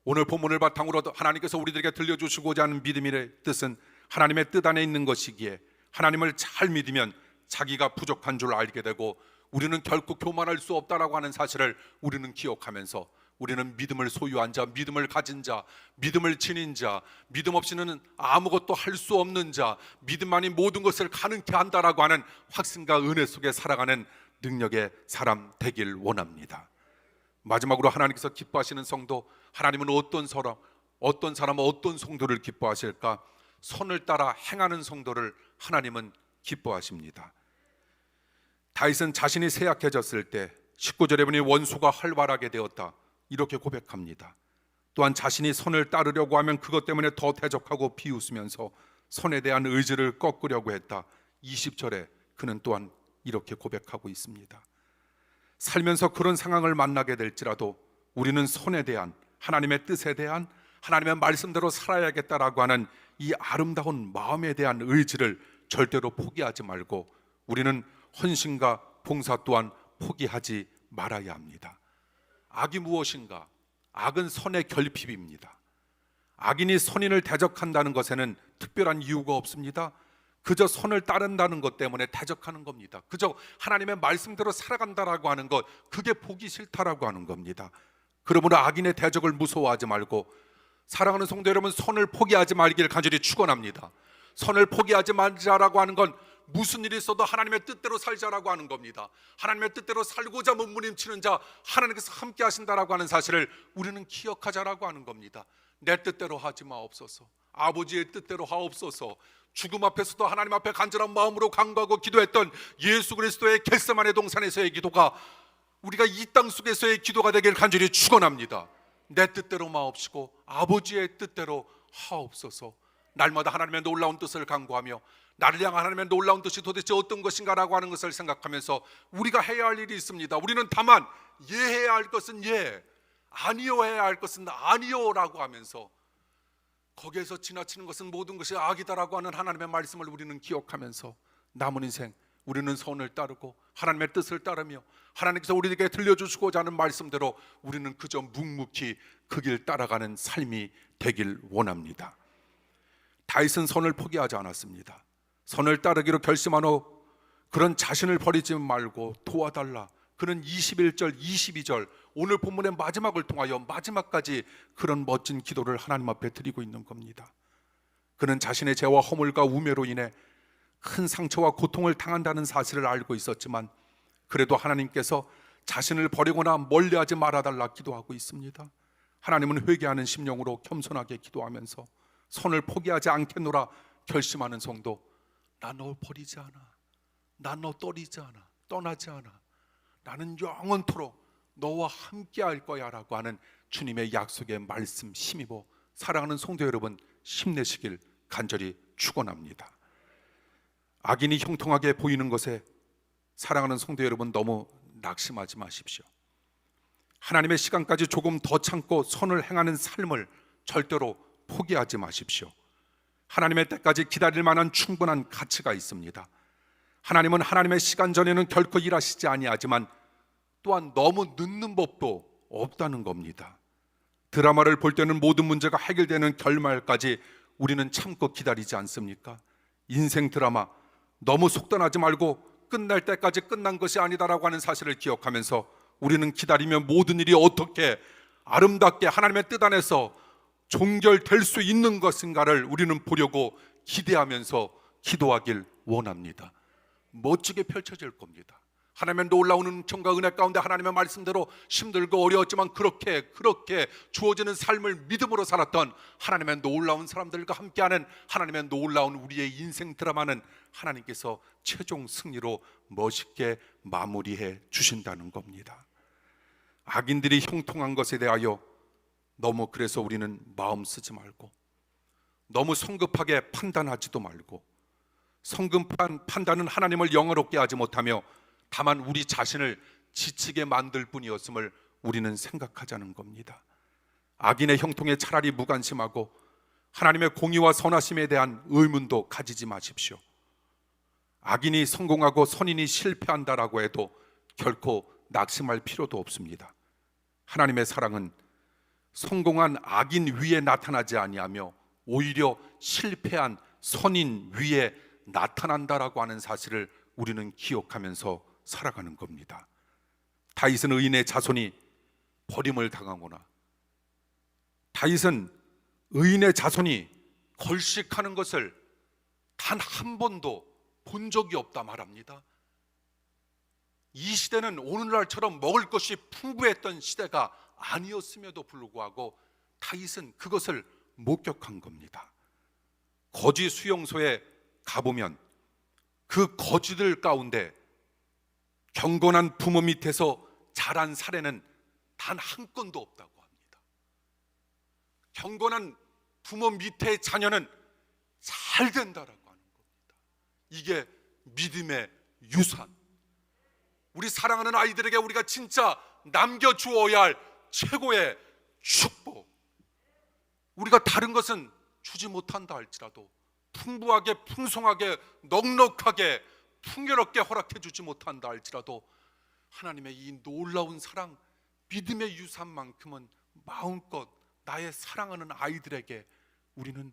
오늘 본문을 바탕으로 하나님께서 우리들에게 들려주시고자 하는 믿음의 뜻은 하나님의 뜻 안에 있는 것이기에 하나님을 잘 믿으면 자기가 부족한 줄 알게 되고 우리는 결코 교만할 수 없다라고 하는 사실을 우리는 기억하면서 우리는 믿음을 소유한 자, 믿음을 가진 자, 믿음을 지닌 자, 믿음 없이는 아무것도 할 수 없는 자, 믿음만이 모든 것을 가능케 한다라고 하는 확신과 은혜 속에 살아가는 능력의 사람 되길 원합니다. 마지막으로 하나님께서 기뻐하시는 성도, 하나님은 어떤 사람, 어떤 성도를 기뻐하실까? 선을 따라 행하는 성도를 하나님은 기뻐하십니다. 다윗은 자신이 쇠약해졌을 때 19절에 보니 원수가 활발하게 되었다 이렇게 고백합니다. 또한 자신이 선을 따르려고 하면 그것 때문에 더 대적하고 비웃으면서 선에 대한 의지를 꺾으려고 했다. 20절에 그는 또한 이렇게 고백하고 있습니다. 살면서 그런 상황을 만나게 될지라도 우리는 선에 대한, 하나님의 뜻에 대한, 하나님의 말씀대로 살아야겠다라고 하는 이 아름다운 마음에 대한 의지를 절대로 포기하지 말고 우리는 헌신과 봉사 또한 포기하지 말아야 합니다. 악이 무엇인가? 악은 선의 결핍입니다. 악인이 선인을 대적한다는 것에는 특별한 이유가 없습니다. 그저 선을 따른다는 것 때문에 대적하는 겁니다. 그저 하나님의 말씀대로 살아간다라고 하는 것, 그게 보기 싫다라고 하는 겁니다. 그러므로 악인의 대적을 무서워하지 말고 사랑하는 성도 여러분, 선을 포기하지 말기를 간절히 축원합니다. 선을 포기하지 말자라고 하는 건 무슨 일이 있어도 하나님의 뜻대로 살자라고 하는 겁니다. 하나님의 뜻대로 살고자 몸부림치는 자 하나님께서 함께 하신다라고 하는 사실을 우리는 기억하자라고 하는 겁니다. 내 뜻대로 하지 마옵소서, 아버지의 뜻대로 하옵소서. 죽음 앞에서도 하나님 앞에 간절한 마음으로 간구하고 기도했던 예수 그리스도의 겟세마네 동산에서의 기도가 우리가 이 땅 속에서의 기도가 되길 간절히 축원합니다. 내 뜻대로 마옵시고 아버지의 뜻대로 하옵소서. 날마다 하나님의 놀라운 뜻을 간구하며 나를 향한 하나님의 놀라운 뜻이 도대체 어떤 것인가라고 하는 것을 생각하면서 우리가 해야 할 일이 있습니다. 우리는 다만 예해야 할 것은 예, 아니요 해야 할 것은 아니요라고 하면서 거기에서 지나치는 것은 모든 것이 악이다라고 하는 하나님의 말씀을 우리는 기억하면서 남은 인생 우리는 선을 따르고 하나님의 뜻을 따르며 하나님께서 우리에게 들려주시고자 하는 말씀대로 우리는 그저 묵묵히 그 길 따라가는 삶이 되길 원합니다. 다윗은 선을 포기하지 않았습니다. 선을 따르기로 결심한 후 그런 자신을 버리지 말고 도와달라. 그는 21절 22절 오늘 본문의 마지막을 통하여 마지막까지 그런 멋진 기도를 하나님 앞에 드리고 있는 겁니다. 그는 자신의 죄와 허물과 우매로 인해 큰 상처와 고통을 당한다는 사실을 알고 있었지만 그래도 하나님께서 자신을 버리거나 멀리하지 말아달라 기도하고 있습니다. 하나님은 회개하는 심령으로 겸손하게 기도하면서 선을 포기하지 않겠노라 결심하는 성도, 나 너 버리지 않아, 나 너 떠리지 않아, 떠나지 않아, 나는 영원토록 너와 함께 할 거야 라고 하는 주님의 약속의 말씀 힘입어 사랑하는 성도 여러분 힘내시길 간절히 축원합니다. 악인이 형통하게 보이는 것에 사랑하는 성도 여러분 너무 낙심하지 마십시오. 하나님의 시간까지 조금 더 참고 선을 행하는 삶을 절대로 포기하지 마십시오. 하나님의 때까지 기다릴 만한 충분한 가치가 있습니다. 하나님은 하나님의 시간 전에는 결코 일하시지 아니하지만 또한 너무 늦는 법도 없다는 겁니다. 드라마를 볼 때는 모든 문제가 해결되는 결말까지 우리는 참고 기다리지 않습니까? 인생 드라마 너무 속단하지 말고 끝날 때까지 끝난 것이 아니다라고 하는 사실을 기억하면서 우리는 기다리면 모든 일이 어떻게 아름답게 하나님의 뜻 안에서 종결될 수 있는 것인가를 우리는 보려고 기대하면서 기도하길 원합니다. 멋지게 펼쳐질 겁니다. 하나님의 놀라운 은총과 은혜 가운데 하나님의 말씀대로 힘들고 어려웠지만 그렇게 주어지는 삶을 믿음으로 살았던 하나님의 놀라운 사람들과 함께하는 하나님의 놀라운 우리의 인생 드라마는 하나님께서 최종 승리로 멋있게 마무리해 주신다는 겁니다. 악인들이 형통한 것에 대하여 너무 그래서 우리는 마음 쓰지 말고 너무 성급하게 판단하지도 말고 성급한 판단은 하나님을 영화롭게 하지 못하며 다만 우리 자신을 지치게 만들 뿐이었음을 우리는 생각하자는 겁니다. 악인의 형통에 차라리 무관심하고 하나님의 공의와 선하심에 대한 의문도 가지지 마십시오. 악인이 성공하고 선인이 실패한다라고 해도 결코 낙심할 필요도 없습니다. 하나님의 사랑은 성공한 악인 위에 나타나지 아니하며 오히려 실패한 선인 위에 나타난다라고 하는 사실을 우리는 기억하면서 살아가는 겁니다. 다윗은 의인의 자손이 버림을 당하거나 다윗은 의인의 자손이 걸식하는 것을 단 한 번도 본 적이 없다 말합니다. 이 시대는 오늘날처럼 먹을 것이 풍부했던 시대가 아니었음에도 불구하고 다윗은 그것을 목격한 겁니다. 거지 수용소에 가보면 그 거지들 가운데 경건한 부모 밑에서 자란 사례는 단 한 건도 없다고 합니다. 경건한 부모 밑의 자녀는 잘 된다라고 하는 겁니다. 이게 믿음의 유산, 우리 사랑하는 아이들에게 우리가 진짜 남겨주어야 할 최고의 축복. 우리가 다른 것은 주지 못한다 할지라도 풍부하게, 풍성하게, 넉넉하게, 풍요롭게 허락해 주지 못한다 할지라도 하나님의 이 놀라운 사랑, 믿음의 유산만큼은 마음껏 나의 사랑하는 아이들에게 우리는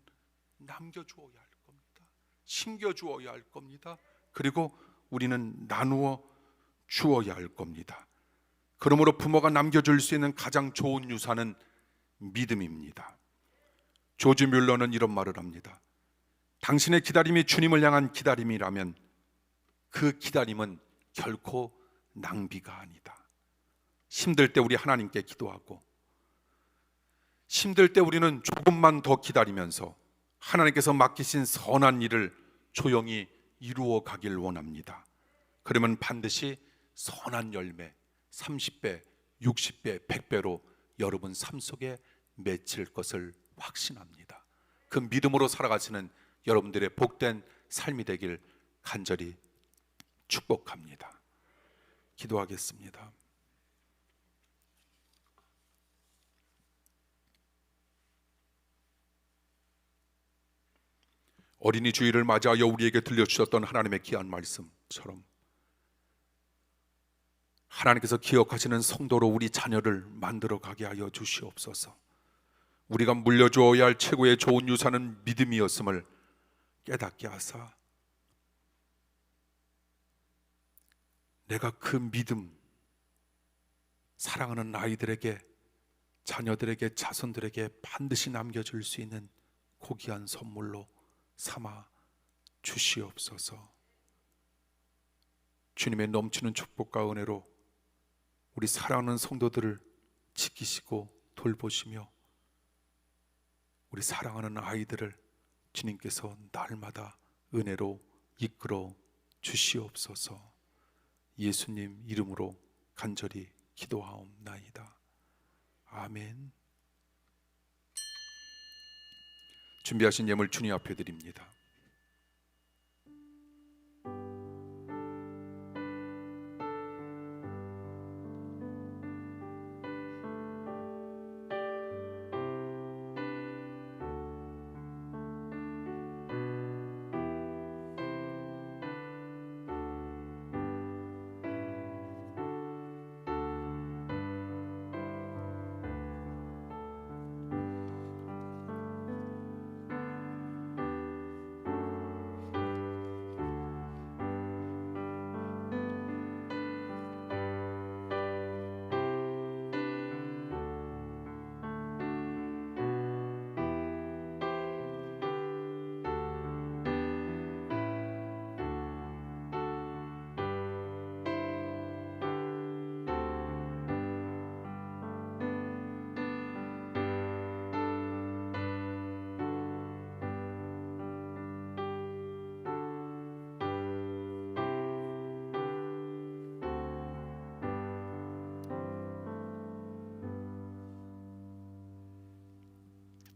남겨주어야 할 겁니다. 심겨주어야 할 겁니다. 그리고 우리는 나누어 주어야 할 겁니다. 그러므로 부모가 남겨줄 수 있는 가장 좋은 유산은 믿음입니다. 조지 뮬러는 이런 말을 합니다. 당신의 기다림이 주님을 향한 기다림이라면 그 기다림은 결코 낭비가 아니다. 힘들 때 우리 하나님께 기도하고, 힘들 때 우리는 조금만 더 기다리면서 하나님께서 맡기신 선한 일을 조용히 이루어 가길 원합니다. 그러면 반드시 선한 열매 30배, 60배, 100배로 여러분 삶 속에 맺힐 것을 확신합니다. 그 믿음으로 살아가시는 여러분들의 복된 삶이 되길 간절히 축복합니다. 기도하겠습니다. 어린이 주일을 맞이하여 우리에게 들려주셨던 하나님의 귀한 말씀처럼 하나님께서 기억하시는 성도로 우리 자녀를 만들어 가게 하여 주시옵소서. 우리가 물려주어야 할 최고의 좋은 유산은 믿음이었음을 깨닫게 하사 내가 그 믿음, 사랑하는 아이들에게, 자녀들에게, 자손들에게 반드시 남겨줄 수 있는 고귀한 선물로 삼아 주시옵소서. 주님의 넘치는 축복과 은혜로 우리 사랑하는 성도들을 지키시고 돌보시며 우리 사랑하는 아이들을 주님께서 날마다 은혜로 이끌어 주시옵소서. 예수님 이름으로 간절히 기도하옵나이다. 아멘. 준비하신 예물 주님 앞에 드립니다.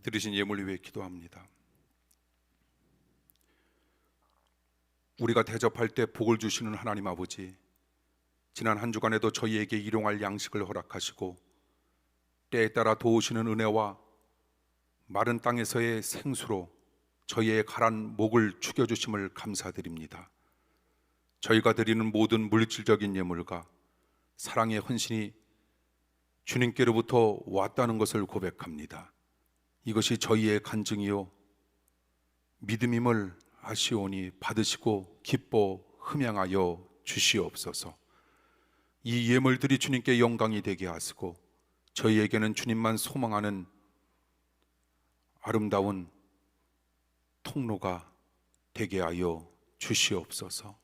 드리신 예물 위해 기도합니다. 우리가 대접할 때 복을 주시는 하나님 아버지, 지난 한 주간에도 저희에게 일용할 양식을 허락하시고 때에 따라 도우시는 은혜와 마른 땅에서의 생수로 저희의 가란 목을 축여주심을 감사드립니다. 저희가 드리는 모든 물질적인 예물과 사랑의 헌신이 주님께로부터 왔다는 것을 고백합니다. 이것이 저희의 간증이요 믿음임을 아시오니 받으시고 기뻐 흠양하여 주시옵소서. 이 예물들이 주님께 영광이 되게 하시고 저희에게는 주님만 소망하는 아름다운 통로가 되게 하여 주시옵소서.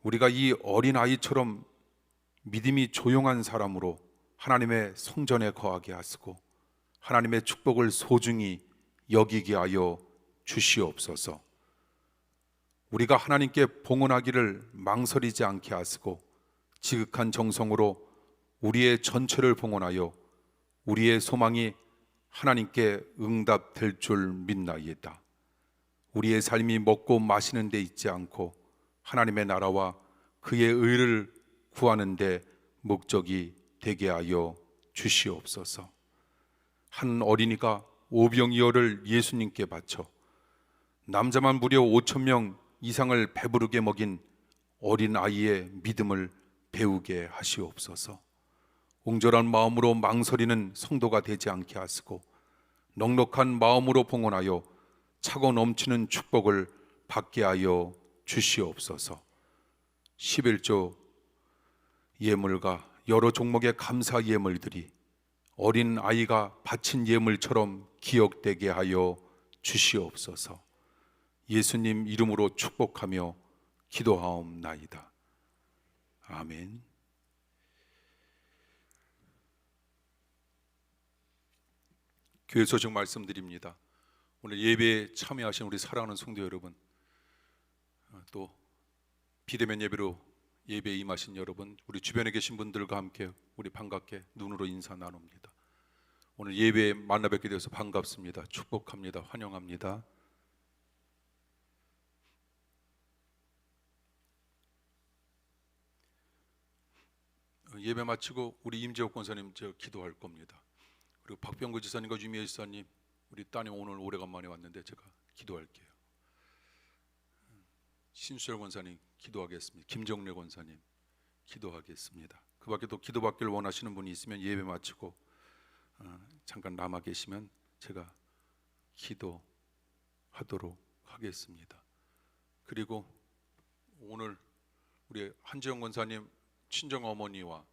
우리가 이 어린아이처럼 믿음이 조용한 사람으로 하나님의 성전에 거하게 하시고 하나님의 축복을 소중히 여기게 하여 주시옵소서. 우리가 하나님께 봉헌하기를 망설이지 않게 하시고 지극한 정성으로 우리의 전체를 봉헌하여 우리의 소망이 하나님께 응답될 줄 믿나이다. 우리의 삶이 먹고 마시는 데 있지 않고 하나님의 나라와 그의 의를 구하는 데 목적이 되게 하여 주시옵소서. 한 어린이가 오병이어를 예수님께 바쳐 남자만 무려 5천 명 이상을 배부르게 먹인 어린 아이의 믿음을 배우게 하시옵소서. 옹졸한 마음으로 망설이는 성도가 되지 않게 하시고 넉넉한 마음으로 봉헌하여 차고 넘치는 축복을 받게 하여 주시옵소서. 11조 예물과 여러 종목의 감사 예물들이 어린 아이가 바친 예물처럼 기억되게 하여 주시옵소서. 예수님 이름으로 축복하며 기도하옵나이다. 아멘. 교회 소식 말씀드립니다. 오늘 예배에 참여하신 우리 사랑하는 성도 여러분, 또 비대면 예배로 예배에 임하신 여러분, 우리 주변에 계신 분들과 함께 우리 반갑게 눈으로 인사 나눕니다. 오늘 예배에 만나 뵙게 되어서 반갑습니다. 축복합니다. 환영합니다. 예배 마치고 우리 임재옥 권사님 저 기도할 겁니다. 그리고 박병구 지사님과 유미애 지사님, 우리 따님 오늘 오래간만에 왔는데 제가 기도할게요. 신수열 권사님 기도하겠습니다. 김정래 권사님 기도하겠습니다. 그 밖에 또 기도받기를 원하시는 분이 있으면 예배 마치고 잠깐 남아 계시면 제가 기도하도록 하겠습니다. 그리고 오늘 우리 한지영 권사님 친정 어머니와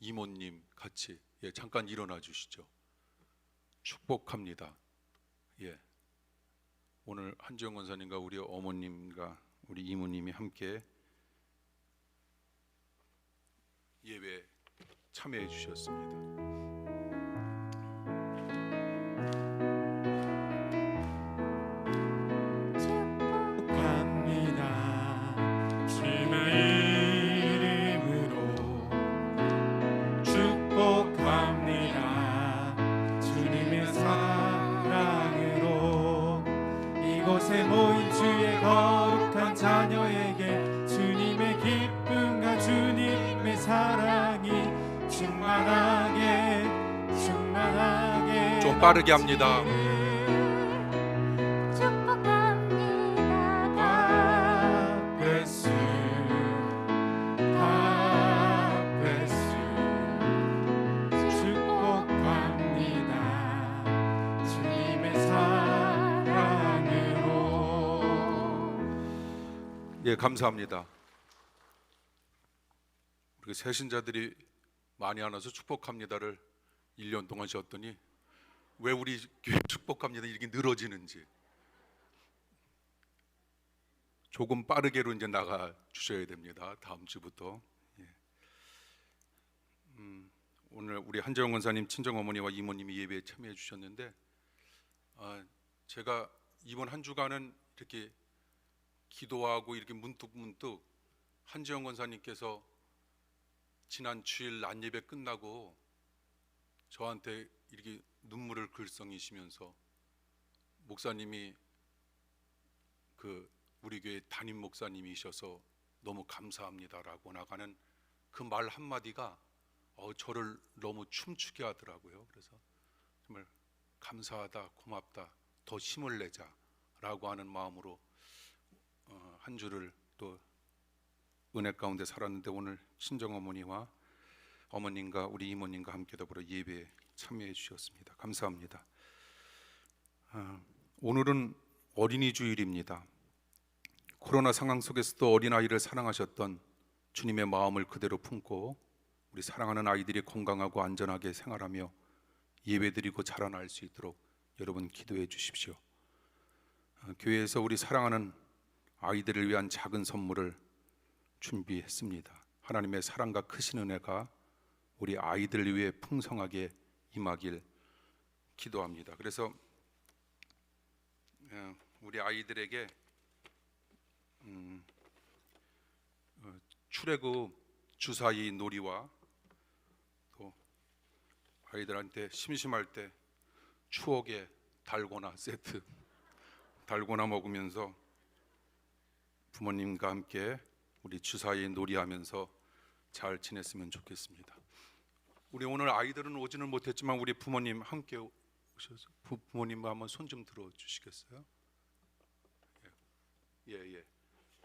이모님 같이 잠깐 일어나 주시죠. 축복합니다. 오늘 한지영 권사님과 우리 어머님과 우리 이모님이 함께 예배에 참여해 주셨습니다. 이곳에 모인 주의 거룩한 자녀에게 주님의 기쁨과 주님의 사랑이 충만하게 좀 빠르게 합니다. 감사합니다. 우리 새신자들이 많이 안 와서 축복합니다를 1년 동안 쉬었더니 왜 우리 교회 축복합니다 이렇게 늘어지는지 조금 빠르게로 이제 나가 주셔야 됩니다. 다음 주부터. 오늘 우리 한재영 권사님 친정 어머니와 이모님이 예배에 참여해 주셨는데 제가 이번 한 주간은 이렇게 기도하고 이렇게 문득 한지영 권사님께서 지난 주일 낮 예배 끝나고 저한테 이렇게 눈물을 글썽이시면서 목사님이 우리 교회 담임 목사님이셔서 너무 감사합니다라고 나가는 그 말 한마디가 저를 너무 춤추게 하더라고요. 그래서 정말 감사하다, 고맙다, 더 힘을 내자라고 하는 마음으로 한 주를 또 은혜 가운데 살았는데 오늘 친정어머니와 어머님과 우리 이모님과 함께 더불어 예배에 참여해 주셨습니다. 감사합니다. 오늘은 어린이 주일입니다. 코로나 상황 속에서도 어린아이를 사랑하셨던 주님의 마음을 그대로 품고 우리 사랑하는 아이들이 건강하고 안전하게 생활하며 예배드리고 자라날 수 있도록 여러분 기도해 주십시오. 교회에서 우리 사랑하는 아이들을 위한 작은 선물을 준비했습니다. 하나님의 사랑과 크신 은혜가 우리 아이들을 위해 풍성하게 임하길 기도합니다. 그래서 우리 아이들에게 출애굽 주사위 놀이와 또 아이들한테 심심할 때 추억의 달고나 세트 달고나 먹으면서 부모님과 함께 우리 주사위 놀이하면서 잘 지냈으면 좋겠습니다. 우리 오늘 아이들은 오지는 못했지만 우리 부모님 함께 오셔서 부모님 한번 손 좀 들어 주시겠어요? 예.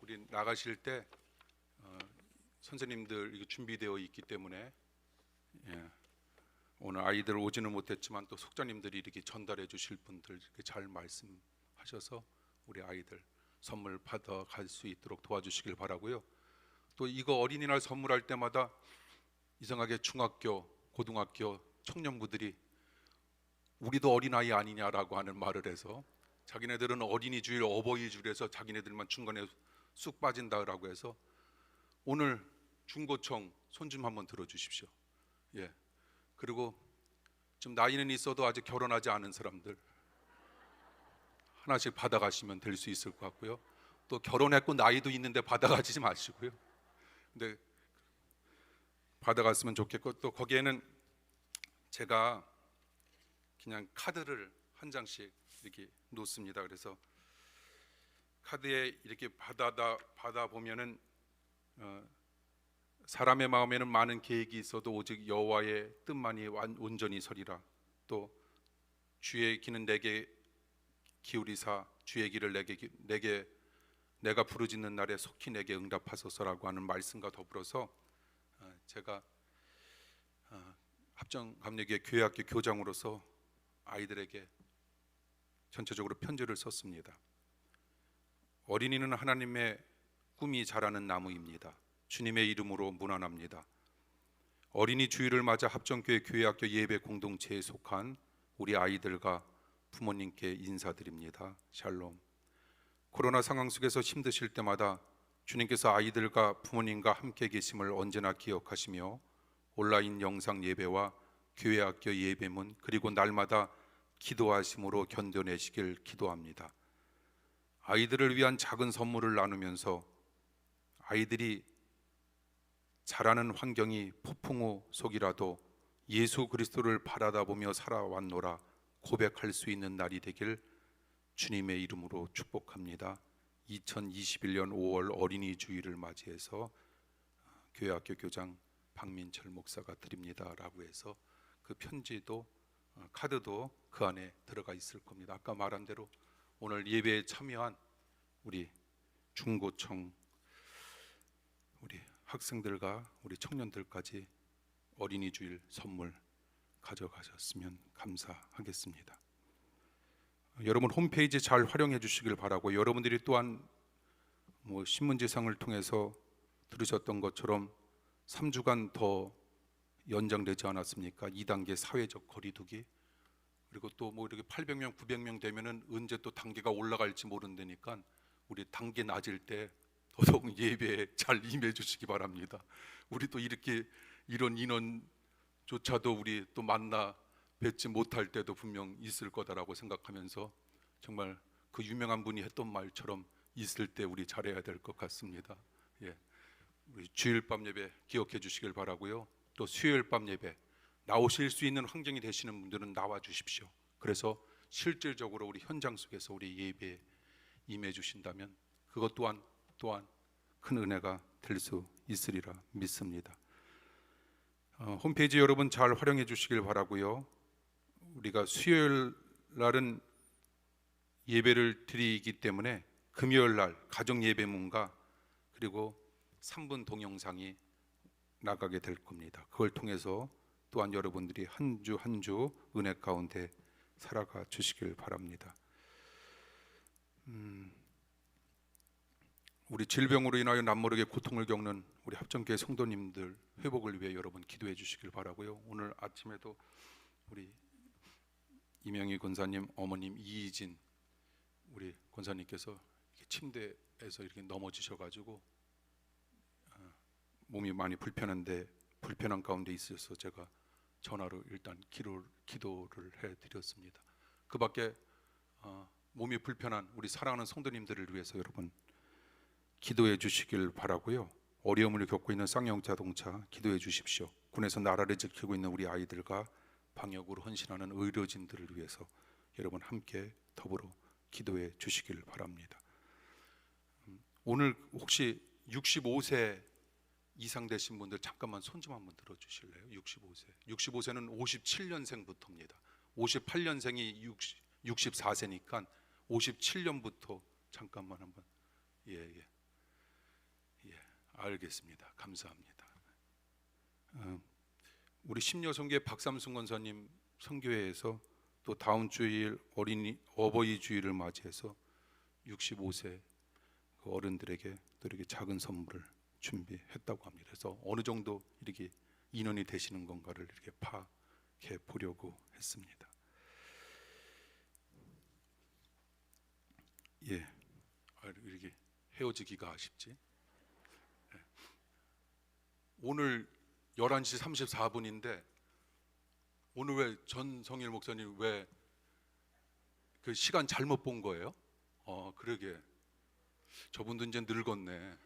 우리 나가실 때 선생님들 이게 준비되어 있기 때문에 오늘 아이들 오지는 못했지만 또 속자님들이 이렇게 전달해 주실 분들 이렇게 잘 말씀하셔서 우리 아이들 선물 받아 갈 수 있도록 도와주시길 바라고요. 또 이거 어린이날 선물할 때마다 이상하게 중학교, 고등학교 청년부들이 우리도 어린아이 아니냐라고 하는 말을 해서 자기네들은 어린이 주일, 어버이 주일에서 자기네들만 중간에 쑥 빠진다라고 해서 오늘 중고청 손 좀 한번 들어주십시오. 예. 그리고 좀 나이는 있어도 아직 결혼하지 않은 사람들 하나씩 받아가시면 될 수 있을 것 같고요. 또 결혼했고 나이도 있는데 받아가지 마시고요. 근데 받아갔으면 좋겠고 또 거기에는 제가 그냥 카드를 한 장씩 이렇게 놓습니다. 그래서 카드에 이렇게 받아 보면은 사람의 마음에는 많은 계획이 있어도 오직 여호와의 뜻만이 온전히 서리라. 또 주의 귀는 내게 기울이사 주의 길을 내게 내가 부르짖는 날에 속히 내게 응답하소서라고 하는 말씀과 더불어서 제가 합정감리교회 교회학교 교장으로서 아이들에게 전체적으로 편지를 썼습니다. 어린이는 하나님의 꿈이 자라는 나무입니다. 주님의 이름으로 문안합니다. 어린이 주일을 맞아 합정교회 교회학교 예배 공동체에 속한 우리 아이들과 부모님께 인사드립니다. 샬롬. 코로나 상황 속에서 힘드실 때마다 주님께서 아이들과 부모님과 함께 계심을 언제나 기억하시며 온라인 영상 예배와 교회학교 예배문 그리고 날마다 기도하심으로 견뎌내시길 기도합니다. 아이들을 위한 작은 선물을 나누면서 아이들이 자라는 환경이 폭풍우 속이라도 예수 그리스도를 바라다 보며 살아왔노라 고백할 수 있는 날이 되길 주님의 이름으로 축복합니다. 2021년 5월 어린이 주일을 맞이해서 교회학교 교장 박민철 목사가 드립니다라고 해서 그 편지도 카드도 그 안에 들어가 있을 겁니다. 아까 말한 대로 오늘 예배에 참여한 우리 중고청 우리 학생들과 우리 청년들까지 어린이 주일 선물 가져가셨으면 감사하겠습니다. 여러분 홈페이지 잘 활용해 주시길 바라고 여러분들이 또한 신문지상을 통해서 들으셨던 것처럼 3주간 더 연장되지 않았습니까? 2단계 사회적 거리두기 그리고 또 이렇게 800명, 900명 되면은 언제 또 단계가 올라갈지 모른다니까 우리 단계 낮을 때 더더욱 예배에 잘 임해 주시기 바랍니다. 우리 또 이렇게 이런 인원조차도 우리 또 만나 뵙지 못할 때도 분명 있을 거다라고 생각하면서 정말 그 유명한 분이 했던 말처럼 있을 때 우리 잘해야 될 것 같습니다. 예, 우리 주일 밤 예배 기억해 주시길 바라고요. 또 수요일 밤 예배 나오실 수 있는 환경이 되시는 분들은 나와 주십시오. 그래서 실질적으로 우리 현장 속에서 우리 예배에 임해 주신다면 그것 또한 큰 은혜가 될 수 있으리라 믿습니다. 홈페이지 여러분 잘 활용해 주시길 바라고요. 우리가 수요일 날은 예배를 드리기 때문에 금요일 날 가정 예배문과 그리고 3분 동영상이 나가게 될 겁니다. 그걸 통해서 또한 여러분들이 한 주 한 주 은혜 가운데 살아가 주시길 바랍니다. 우리 질병으로 인하여 남모르게 고통을 겪는 우리 합정교회 성도님들 회복을 위해 여러분 기도해 주시길 바라고요. 오늘 아침에도 우리 이명희 권사님 어머님 이희진 우리 권사님께서 침대에서 이렇게 넘어지셔가지고 몸이 많이 불편한 가운데 있어서 제가 전화로 일단 기도를 해드렸습니다. 그밖에 몸이 불편한 우리 사랑하는 성도님들을 위해서 여러분 기도해 주시길 바라고요. 어려움을 겪고 있는 쌍용자동차 기도해 주십시오. 군에서 나라를 지키고 있는 우리 아이들과 방역으로 헌신하는 의료진들을 위해서 여러분 함께 더불어 기도해 주시길 바랍니다. 오늘 혹시 65세 이상 되신 분들 잠깐만 손 좀 한번 들어 주실래요? 65세. 65세는 57년생부터입니다. 58년생이 64세니까 57년부터 잠깐만 한번. 예, 알겠습니다. 감사합니다. 우리 심려성교회 박삼순 권사님 선교회에서 또 다음 주일 어버이 주일을 맞이해서 65세 그 어른들에게 또 이렇게 작은 선물을 준비했다고 합니다. 그래서 어느 정도 이렇게 인원이 되시는 건가를 이렇게 파악해 보려고 했습니다. 이렇게 헤어지기가 아쉽지. 오늘 11시 34분인데 오늘 왜 전성일 목사님 왜 그 시간 잘못 본 거예요? 그러게. 저분도 이제 늙었네.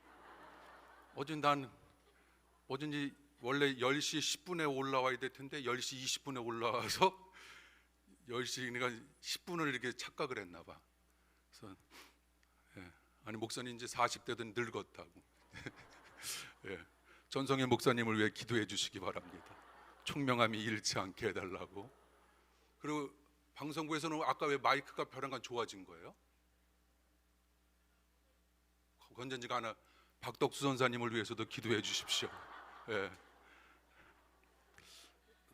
어쩐지 원래 10시 10분에 올라와야 될 텐데 10시 20분에 올라와서 10시 그러니까 10분을 이렇게 착각을 했나 봐. 그래서 아니 목사님 이제 40대든 늙었다고. 전성일 목사님을 위해 기도해 주시기 바랍니다. 총명함이 잃지 않게 해달라고. 그리고 방송부에서는 아까 왜 마이크가 벼랑간 좋아진 거예요? 건전지가 하나. 박덕수 선사님을 위해서도 기도해 주십시오.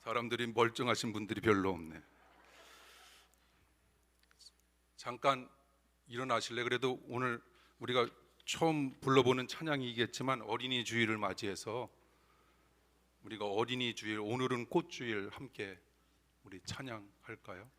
사람들이 멀쩡하신 분들이 별로 없네. 잠깐 일어나실래? 그래도 오늘 우리가 처음 불러보는 찬양이겠지만 어린이 주일을 맞이해서 우리가 어린이 주일, 오늘은 꽃주일 함께 우리 찬양할까요?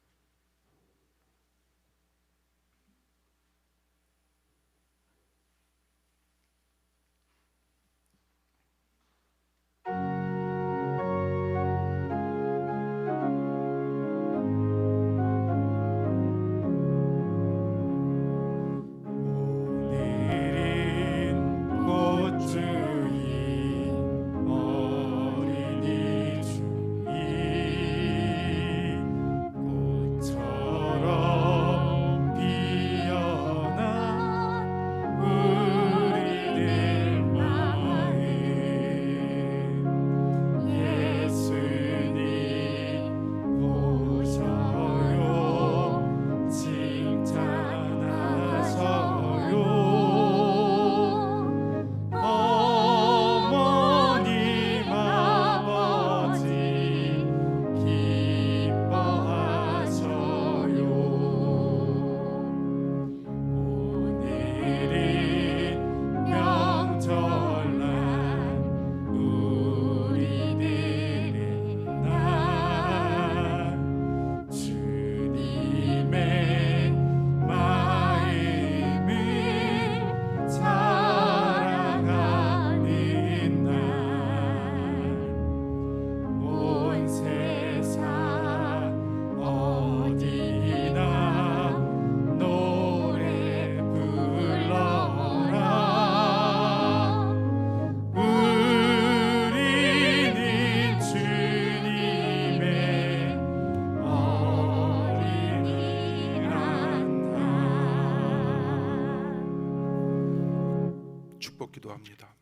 기도합니다.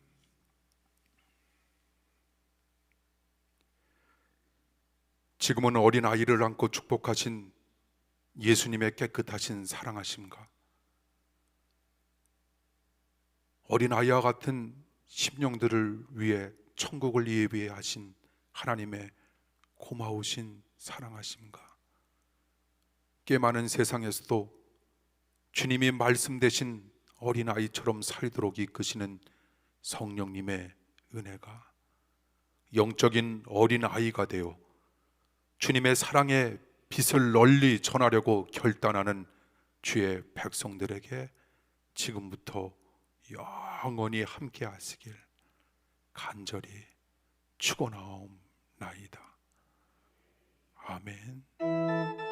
지금은 어린 아이를 안고 축복하신 예수님의 깨끗하신 사랑하심과 어린 아이와 같은 심령들을 위해 천국을 예비하신 하나님의 고마우신 사랑하심과 꽤 많은 세상에서도 주님이 말씀 대신 어린아이처럼 살도록 이끄시는 성령님의 은혜가 영적인 어린아이가 되어 주님의 사랑의 빛을 널리 전하려고 결단하는 주의 백성들에게 지금부터 영원히 함께 하시길 간절히 축원하옵나이다. 아멘.